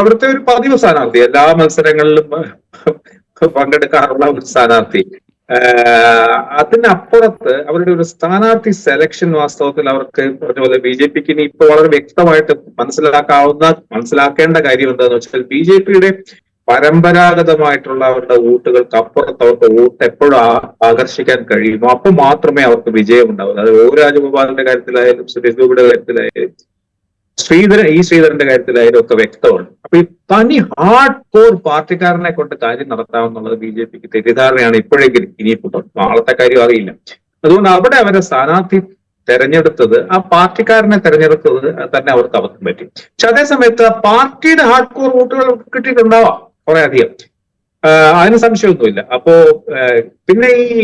അവിടുത്തെ ഒരു പതിവ് സ്ഥാനാർത്ഥി, എല്ലാ മത്സരങ്ങളിലും പങ്കെടുക്കാറുള്ള ഒരു സ്ഥാനാർത്ഥി. അതിനപ്പുറത്ത് അവരുടെ ഒരു സ്ഥാനാർത്ഥി സെലക്ഷൻ വാസ്തവത്തിൽ അവർക്ക് പറഞ്ഞ പോലെ ബി ജെ പിക്ക് ഇനി ഇപ്പൊ വളരെ വ്യക്തമായിട്ട് മനസ്സിലാക്കേണ്ട കാര്യം എന്താണെന്ന് വെച്ചാൽ ബി ജെ പിയുടെ പരമ്പരാഗതമായിട്ടുള്ള അവരുടെ വോട്ടുകൾക്ക് അപ്പുറത്ത് അവർക്ക് വോട്ട് എപ്പോഴും ആകർഷിക്കാൻ കഴിയുമോ അപ്പൊ മാത്രമേ അവർക്ക് വിജയം ഉണ്ടാവൂ. അത് ഒ രാജഗോപാലിന്റെ കാര്യത്തിലായാലും സുരേഷ് ഗോപിയുടെ കാര്യത്തിലായാലും ശ്രീധരന്റെ കാര്യത്തിലായാലും ഒക്കെ വ്യക്തമാണ്. അപ്പൊ ഈ തനി ഹാർഡ് കോർ പാർട്ടിക്കാരനെ കൊണ്ട് കാര്യം നടത്താമെന്നുള്ളത് ബി ജെ പിക്ക് തെറ്റിദ്ധാരണയാണ് ഇപ്പോഴെങ്കിലും. ഇനിയിപ്പോ നാളത്തെ കാര്യം അറിയില്ല. അതുകൊണ്ട് അവിടെ അവരെ സ്ഥാനാർത്ഥി തെരഞ്ഞെടുത്തത്, ആ പാർട്ടിക്കാരനെ തെരഞ്ഞെടുത്തത് തന്നെ അവർക്ക് അബദ്ധം പറ്റി. പക്ഷെ അതേ സമയത്ത് പാർട്ടിയുടെ ഹാർഡ് കോർ വോട്ടുകൾ കിട്ടിയിട്ടുണ്ടാവാം കുറെ അധികം, അതിന് സംശയമൊന്നുമില്ല. അപ്പോ പിന്നെ ഈ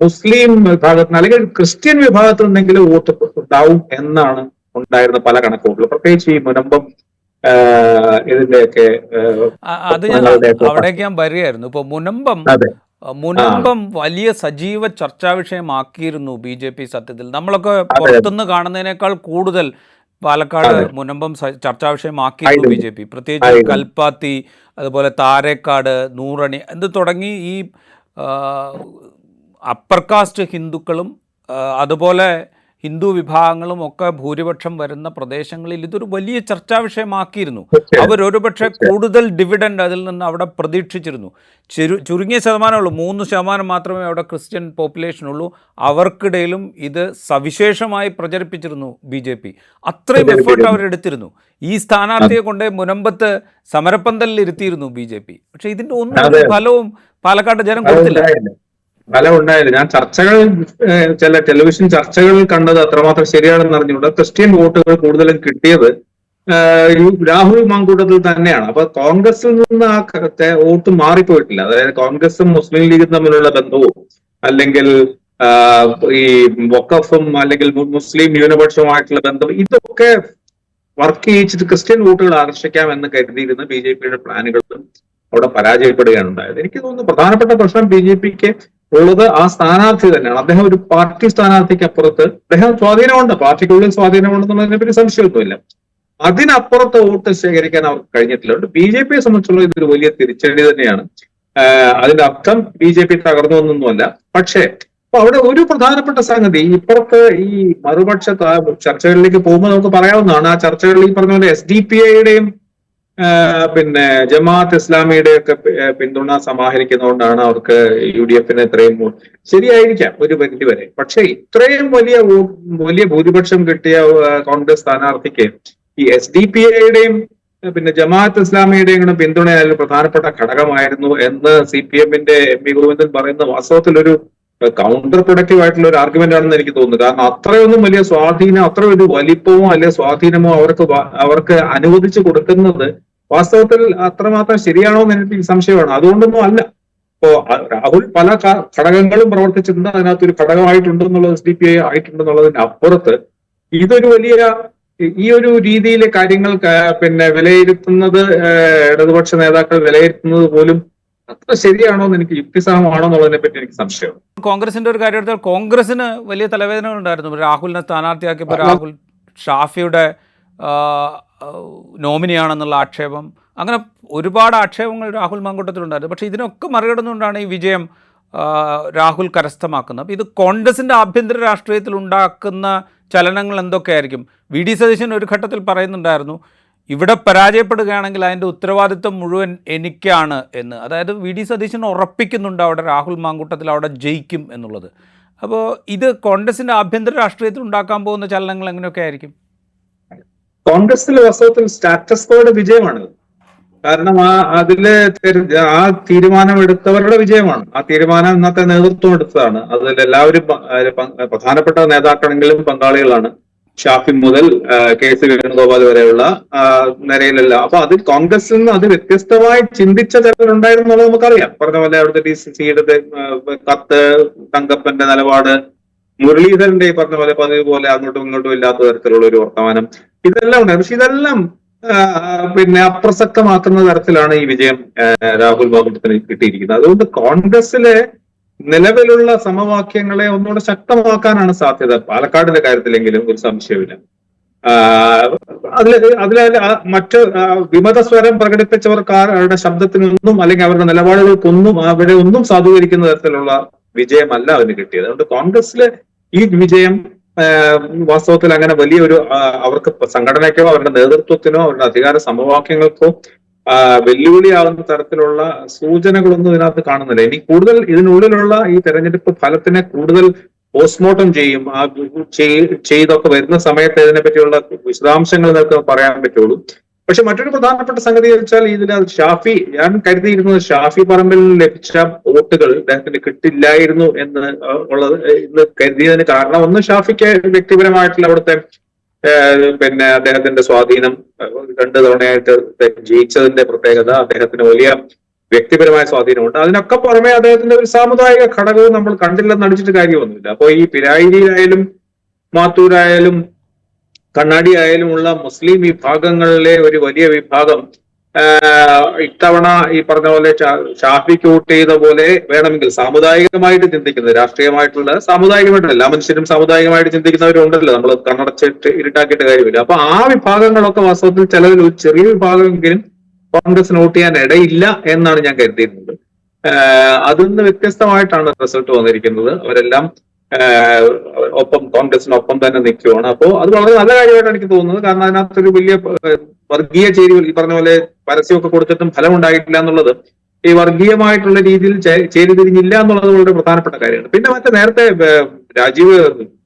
മുസ്ലിം വിഭാഗത്തിന് അല്ലെങ്കിൽ ക്രിസ്ത്യൻ വിഭാഗത്തിൽ നിന്നെങ്കിലും വോട്ട് ഉണ്ടാവും എന്നാണ് ഉണ്ടായിരുന്ന പല കണക്കുകളും, പ്രത്യേകിച്ച് ഈ മുനമ്പം ഇതിന്റെയൊക്കെ അത് ഞാൻ അവിടേക്ക് ഞാൻ വരികയായിരുന്നു. ഇപ്പൊ മുനമ്പം വലിയ സജീവ ചർച്ചാ വിഷയമാക്കിയിരുന്നു ബി ജെ പി. സത്യത്തിൽ നമ്മളൊക്കെ പുറത്തുനിന്ന് കാണുന്നതിനേക്കാൾ കൂടുതൽ പാലക്കാട് മുനമ്പം ചർച്ചാ വിഷയമാക്കിയിരുന്നു ബി ജെ പി. പ്രത്യേകിച്ച് കൽപ്പാത്തി, അതുപോലെ താരേക്കാട്, നൂറണി ഇത് തുടങ്ങി ഈ അപ്പർ കാസ്റ്റ് ഹിന്ദുക്കളും അതുപോലെ ഹിന്ദു വിഭാഗങ്ങളും ഒക്കെ ഭൂരിപക്ഷം വരുന്ന പ്രദേശങ്ങളിൽ ഇതൊരു വലിയ ചർച്ചാ വിഷയമാക്കിയിരുന്നു. അവരൊരുപക്ഷെ കൂടുതൽ ഡിവിഡൻഡ് അതിൽ നിന്ന് അവിടെ പ്രതീക്ഷിച്ചിരുന്നു. ചുരുങ്ങിയ ശതമാനമുള്ളൂ, 3% മാത്രമേ അവിടെ ക്രിസ്ത്യൻ പോപ്പുലേഷനുള്ളൂ. അവർക്കിടയിലും ഇത് സവിശേഷമായി പ്രചരിപ്പിച്ചിരുന്നു ബി ജെ പി. അത്രയും എഫേർട്ട് അവരെടുത്തിരുന്നു. ഈ സ്ഥാനാർത്ഥിയെ കൊണ്ട് മുനമ്പത്ത് സമരപ്പന്തലിൽ ഇരുത്തിയിരുന്നു ബി ജെ പി. പക്ഷെ ഇതിൻ്റെ ഒന്നും ഫലവും പാലക്കാട് ജനം കൊടുത്തില്ല. ഫലം ഉണ്ടായില്ല. ഞാൻ ചില ടെലിവിഷൻ ചർച്ചകൾ കണ്ടത് അത്രമാത്രം ശരിയാണെന്ന് അറിഞ്ഞുകൊണ്ട് ക്രിസ്ത്യൻ വോട്ടുകൾ കൂടുതലും കിട്ടിയത് രാഹുൽ മാങ്കൂട്ടത്തിൽ തന്നെയാണ്. അപ്പൊ കോൺഗ്രസിൽ നിന്ന് ആ വോട്ട് മാറിപ്പോയിട്ടില്ല. അതായത് കോൺഗ്രസും മുസ്ലിം ലീഗും തമ്മിലുള്ള ബന്ധവും അല്ലെങ്കിൽ ഈ വഖഫും അല്ലെങ്കിൽ മുസ്ലിം ന്യൂനപക്ഷവുമായിട്ടുള്ള ബന്ധം ഇതൊക്കെ വർക്ക് ചെയ്യിച്ചിട്ട് ക്രിസ്ത്യൻ വോട്ടുകൾ ആകർഷിക്കാം എന്ന് കരുതിയിരുന്ന ബി ജെ പിയുടെ പ്ലാനുകളും അവിടെ പരാജയപ്പെടുകയാണ് ഉണ്ടായത്. എനിക്ക് തോന്നുന്നു പ്രധാനപ്പെട്ട പ്രശ്നം ബി ജെ പിക്ക് ഉള്ളത് ആ സ്ഥാനാർത്ഥി തന്നെയാണ്. അദ്ദേഹം ഒരു പാർട്ടി സ്ഥാനാർത്ഥിക്ക് അപ്പുറത്ത് അദ്ദേഹം സ്വാധീനമുണ്ട്, പാർട്ടിക്കുള്ളിൽ സ്വാധീനമുണ്ടെന്നുള്ളതിനെ പറ്റി സംശയമൊന്നുമില്ല. അതിനപ്പുറത്ത് വോട്ട് ശേഖരിക്കാൻ അവർക്ക് കഴിഞ്ഞിട്ടില്ല. ബി ജെ പിയെ സംബന്ധിച്ചുള്ള ഇതൊരു വലിയ തിരിച്ചടി തന്നെയാണ്. അതിന്റെ അർത്ഥം ബി ജെ പി തകർന്നു എന്നൊന്നുമല്ല. പക്ഷേ അവിടെ ഒരു പ്രധാനപ്പെട്ട സംഗതി, ഇപ്പുറത്ത് ഈ മറുപക്ഷ ചർച്ചകളിലേക്ക് പോകുമ്പോൾ നമുക്ക് പറയാവുന്നതാണ്. ആ ചർച്ചകളിൽ ഈ പറഞ്ഞ പോലെ SDPI പിന്നെ ജമാഅത്ത് ഇസ്ലാമിയുടെ ഒക്കെ പിന്തുണ സമാഹരിക്കുന്നതുകൊണ്ടാണ് അവർക്ക് UDF ഇത്രയും ശരിയായിരിക്കാം ഒരു പരിധി വരെ. പക്ഷെ ഇത്രയും വലിയ ഭൂരിപക്ഷം കിട്ടിയ കോൺഗ്രസ് സ്ഥാനാർത്ഥിക്ക് ഈ SDPI പിന്നെ ജമാഅത്ത് ഇസ്ലാമിയുടെയും കൂടെ പിന്തുണ അതിൽ പ്രധാനപ്പെട്ട ഘടകമായിരുന്നു എന്ന് CPM-ന്റെ MP ഗോവിന്ദൻ പറയുന്ന വാസ്തവത്തിൽ ഒരു കൗണ്ടർ പ്രൊഡക്റ്റീവ് ആയിട്ടുള്ള ഒരു ആർഗ്യുമെന്റ് ആണെന്ന് എനിക്ക് തോന്നുന്നു. കാരണം അത്രയൊന്നും വലിയ സ്വാധീനം, അത്ര ഒരു വലിപ്പമോ അല്ലെങ്കിൽ സ്വാധീനമോ അവർക്ക് അനുവദിച്ചു കൊടുക്കുന്നത് വാസ്തവത്തിൽ അത്രമാത്രം ശരിയാണോ എന്ന് എനിക്ക് സംശയമാണ്. അതുകൊണ്ടൊന്നും അല്ല. ഇപ്പോ രാഹുൽ പല ഘടകങ്ങളും പ്രവർത്തിച്ചിട്ടുണ്ട്, അതിനകത്തൊരു ഘടകമായിട്ടുണ്ടെന്നുള്ളത് SDPI ആയിട്ടുണ്ടെന്നുള്ളതിന്റെ അപ്പുറത്ത് ഇതൊരു ഈ ഒരു രീതിയിലെ കാര്യങ്ങൾ പിന്നെ വിലയിരുത്തുന്നത് ഇടതുപക്ഷ നേതാക്കൾ വിലയിരുത്തുന്നത് പോലും അത്ര ശരിയാണോ എന്ന് എനിക്ക് യുക്തിസഹമാണോ എന്നുള്ളതിനെ പറ്റി എനിക്ക് സംശയം. കോൺഗ്രസിന്റെ ഒരു കാര്യം എടുത്താൽ കോൺഗ്രസിന് വലിയ തലവേദന ഉണ്ടായിരുന്നു. രാഹുലിനെ സ്ഥാനാർത്ഥിയാക്കിയപ്പോൾ രാഹുൽ ഷാഫിയുടെ നോമിനിയാണെന്നുള്ള ആക്ഷേപം, അങ്ങനെ ഒരുപാട് ആക്ഷേപങ്ങൾ രാഹുൽ മാങ്കൂട്ടത്തിലുണ്ടായിരുന്നു. പക്ഷേ ഇതിനൊക്കെ മറികടന്നുകൊണ്ടാണ് ഈ വിജയം രാഹുൽ കരസ്ഥമാക്കുന്നത്. അപ്പോൾ ഇത് കോൺഗ്രസിൻ്റെ ആഭ്യന്തര രാഷ്ട്രീയത്തിൽ ഉണ്ടാക്കുന്ന ചലനങ്ങൾ എന്തൊക്കെയായിരിക്കും? വി ഡി സതീശൻ ഒരു ഘട്ടത്തിൽ പറയുന്നുണ്ടായിരുന്നു, ഇവിടെ പരാജയപ്പെടുകയാണെങ്കിൽ അതിൻ്റെ ഉത്തരവാദിത്വം മുഴുവൻ എനിക്കാണ് എന്ന്. അതായത് വി ഡി സതീശൻ ഉറപ്പിക്കുന്നുണ്ട് അവിടെ രാഹുൽ മാങ്കൂട്ടത്തിൽ അവിടെ ജയിക്കും എന്നുള്ളത്. അപ്പോൾ ഇത് കോൺഗ്രസിൻ്റെ ആഭ്യന്തര രാഷ്ട്രീയത്തിൽ ഉണ്ടാക്കാൻ പോകുന്ന ചലനങ്ങൾ എങ്ങനെയൊക്കെ ആയിരിക്കും? കോൺഗ്രസിൽ വാസ്തവത്തിൽ സ്റ്റാറ്റസ് കോയുടെ വിജയമാണ്. കാരണം ആ തീരുമാനമെടുത്തവരുടെ വിജയമാണ്. ആ തീരുമാനം ഇന്നത്തെ നേതൃത്വം എടുത്തതാണ്. അതിൽ എല്ലാവരും പ്രധാനപ്പെട്ട നേതാക്കളെങ്കിലും പങ്കാളികളാണ്. ഷാഫി മുതൽ കെ സി വേണുഗോപാൽ വരെയുള്ള നിരയിലെല്ലാം. അപ്പൊ അതിൽ കോൺഗ്രസിൽ നിന്ന് അത് വ്യത്യസ്തമായി ചിന്തിച്ച ചിലരുണ്ടായിരുന്നു എന്നുള്ളത് നമുക്കറിയാം. പറഞ്ഞ പോലെ അവിടുത്തെ DCCയുടെ കത്ത്, തങ്കപ്പന്റെ നിലപാട്, മുരളീധരന്റെ ഈ പറഞ്ഞ പോലെ പതിവ് പോലെ അങ്ങോട്ടും ഇങ്ങോട്ടും ഇല്ലാത്ത തരത്തിലുള്ള ഒരു വർത്തമാനം, ഇതെല്ലാം ഉണ്ടായിരുന്നു. പക്ഷെ ഇതെല്ലാം അപ്രസക്തമാക്കുന്ന തരത്തിലാണ് ഈ വിജയം രാഹുൽ മാങ്കൂട്ടത്തിന് കിട്ടിയിരിക്കുന്നത്. അതുകൊണ്ട് കോൺഗ്രസിലെ നിലവിലുള്ള സമവാക്യങ്ങളെ ഒന്നുകൂടെ ശക്തമാക്കാനാണ് സാധ്യത. പാലക്കാടിന്റെ കാര്യത്തിലെങ്കിലും ഒരു സംശയമില്ല. അതിലെ മറ്റ് വിമത സ്വരം പ്രകടിപ്പിച്ചവർക്കാരുടെ ശബ്ദത്തിനൊന്നും അല്ലെങ്കിൽ അവരുടെ നിലപാടുകൾക്കൊന്നും അവിടെ ഒന്നും സാധൂകരിക്കുന്ന തരത്തിലുള്ള വിജയമല്ല അതിന് കിട്ടിയത്. അതുകൊണ്ട് കോൺഗ്രസിലെ ഈ വിജയം വാസ്തവത്തിൽ അങ്ങനെ വലിയൊരു അവർക്ക് സംഘടനയ്ക്കോ അവരുടെ നേതൃത്വത്തിനോ അവരുടെ അധികാര സമവാക്യങ്ങൾക്കോ വെല്ലുവിളിയാവുന്ന തരത്തിലുള്ള സൂചനകളൊന്നും ഇതിനകത്ത് കാണുന്നില്ല. ഇനി കൂടുതൽ ഇതിനുള്ളിലുള്ള ഈ തെരഞ്ഞെടുപ്പ് ഫലത്തിനെ കൂടുതൽ പോസ്റ്റ്മോർട്ടം ചെയ്യും. ചെയ്തൊക്കെ വരുന്ന സമയത്ത് ഇതിനെ പറ്റിയുള്ള വിശദാംശങ്ങൾ നമുക്ക് പറയാൻ പറ്റുള്ളൂ. പക്ഷെ മറ്റൊരു പ്രധാനപ്പെട്ട സംഗതി വെച്ചാൽ ഇതിൽ ഞാൻ കരുതിയിരുന്നത് ഷാഫി പറമ്പിലിന് ലഭിച്ച വോട്ടുകൾ അദ്ദേഹത്തിന് കിട്ടില്ലായിരുന്നു എന്ന് ഉള്ളത് ഇന്ന് കരുതിയതിന് കാരണം, ഒന്ന് ഷാഫിക്ക് വ്യക്തിപരമായിട്ടുള്ള അവിടുത്തെ അദ്ദേഹത്തിന്റെ സ്വാധീനം, 2 തവണയായിട്ട് ജയിച്ചതിന്റെ പ്രത്യേകത, അദ്ദേഹത്തിന് വലിയ വ്യക്തിപരമായ സ്വാധീനമുണ്ട്. അതിനൊക്കെ പുറമെ അദ്ദേഹത്തിന്റെ ഒരു സാമുദായിക ഘടകവും നമ്മൾ കണ്ടില്ലെന്ന് അടിച്ചിട്ട് കാര്യമൊന്നുമില്ല. അപ്പൊ ഈ പിരായിരിയിലായാലും മാത്തൂരായാലും കണ്ണാടി ആയാലുമുള്ള മുസ്ലിം വിഭാഗങ്ങളിലെ ഒരു വലിയ വിഭാഗം ഇത്തവണ ഈ പറഞ്ഞ പോലെ ഷാഫിക്ക് വോട്ട് ചെയ്ത പോലെ വേണമെങ്കിൽ സാമുദായികമായിട്ട് ചിന്തിക്കുന്നത്, രാഷ്ട്രീയമായിട്ടുള്ള സാമുദായികമായിട്ടുള്ള എല്ലാ മനുഷ്യരും സാമുദായികമായിട്ട് ചിന്തിക്കുന്നവരുണ്ടല്ലോ, നമ്മൾ കണ്ണടച്ചിട്ട് ഇരുട്ടാക്കിയിട്ട് കാര്യമില്ല. അപ്പൊ ആ വിഭാഗങ്ങളൊക്കെ വാസ്തവത്തിൽ ചിലതിൽ ഒരു ചെറിയ വിഭാഗമെങ്കിലും കോൺഗ്രസിന് വോട്ട് ചെയ്യാൻ ഇടയില്ല എന്നാണ് ഞാൻ കരുതിയിരുന്നത്. അതിൽ നിന്ന് വ്യത്യസ്തമായിട്ടാണ് റിസൾട്ട് വന്നിരിക്കുന്നത്. അവരെല്ലാം കോൺഗ്രസിനൊപ്പം തന്നെ നിൽക്കുകയാണ്. അപ്പോൾ അത് വളരെ നല്ല കാര്യമായിട്ടാണ് എനിക്ക് തോന്നുന്നത്. കാരണം അതിനകത്തൊരു വലിയ വർഗീയ ചേരികൾ, ഈ പറഞ്ഞ പോലെ പരസ്യമൊക്കെ കൊടുത്തിട്ടും ഫലം ഉണ്ടായിട്ടില്ല എന്നുള്ളത് ഈ വർഗീയമായിട്ടുള്ള രീതിയിൽ ചേരിതിരിഞ്ഞില്ല എന്നുള്ളത് വളരെ പ്രധാനപ്പെട്ട കാര്യമാണ്. പിന്നെ നേരത്തെ രാജീവ്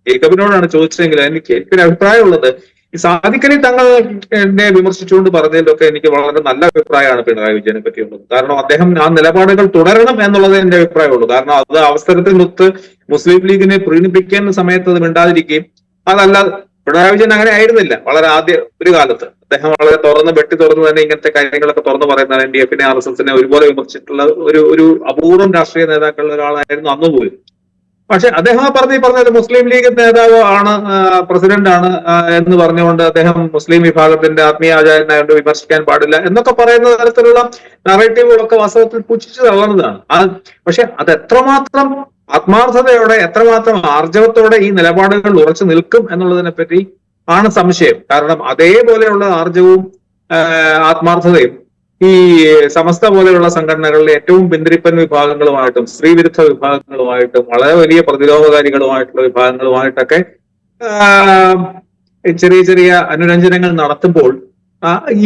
ജേക്കബിനോടാണ് ചോദിച്ചതെങ്കിൽ എനിക്കൊരു അഭിപ്രായമുള്ളത്, ഈ സാദിഖലി തങ്ങളെ വിമർശിച്ചുകൊണ്ട് പറഞ്ഞതിലൊക്കെ എനിക്ക് വളരെ നല്ല അഭിപ്രായമാണ് പിണറായി വിജയനെ പറ്റിയുള്ളത്. കാരണം അദ്ദേഹം ആ നിലപാടുകൾ തുടരണം എന്നുള്ളത് എന്റെ അഭിപ്രായമുള്ളൂ. കാരണം അത് അവസരത്തിനൊത്ത് മുസ്ലിം ലീഗിനെ പ്രീണിപ്പിക്കുന്ന സമയത്ത് അത് മിണ്ടാതിരിക്കുകയും, അതല്ല പിണറായി വിജയൻ അങ്ങനെ ആയിരുന്നില്ല വളരെ ഒരു കാലത്ത്. അദ്ദേഹം വളരെ വെട്ടി തുറന്ന് തന്നെ ഇങ്ങനത്തെ കാര്യങ്ങളൊക്കെ തുറന്നു പറയുന്നതാണ്. LDF RSSനെ ഒരുപോലെ വിമർശിച്ചിട്ടുള്ള ഒരു അപൂർവം രാഷ്ട്രീയ നേതാക്കളുടെ ഒരാളായിരുന്നു അന്ന് പോലും. പക്ഷെ അദ്ദേഹം പറഞ്ഞത് മുസ്ലിം ലീഗ് നേതാവ് ആണ്, പ്രസിഡന്റ് ആണ് എന്ന് പറഞ്ഞുകൊണ്ട് അദ്ദേഹം മുസ്ലിം വിഭാഗത്തിന്റെ ആത്മീയ ആചാര്യനായോണ്ട് വിമർശിക്കാൻ പാടില്ല എന്നൊക്കെ പറയുന്ന തരത്തിലുള്ള നറേറ്റീവുകളൊക്കെ വാസ്തവത്തിൽ പുച്ഛിച്ചു തള്ളുന്നതാണ്. പക്ഷെ അത് എത്രമാത്രം ആത്മാർത്ഥതയോടെ, എത്രമാത്രം ആർജവത്തോടെ ഈ നിലപാടുകൾ ഉറച്ചു നിൽക്കും എന്നുള്ളതിനെ പറ്റി ആണ് സംശയം. കാരണം അതേപോലെയുള്ള ആർജവും ആത്മാർത്ഥതയും ഈ സമസ്ത പോലെയുള്ള സംഘടനകളിലെ ഏറ്റവും പിന്തിരിപ്പൻ വിഭാഗങ്ങളുമായിട്ടും സ്ത്രീവിരുദ്ധ വിഭാഗങ്ങളുമായിട്ടും വളരെ വലിയ പ്രതിരോധകാരികളുമായിട്ടുള്ള വിഭാഗങ്ങളുമായിട്ടൊക്കെ ചെറിയ ചെറിയ അനുരഞ്ജനങ്ങൾ നടത്തുമ്പോൾ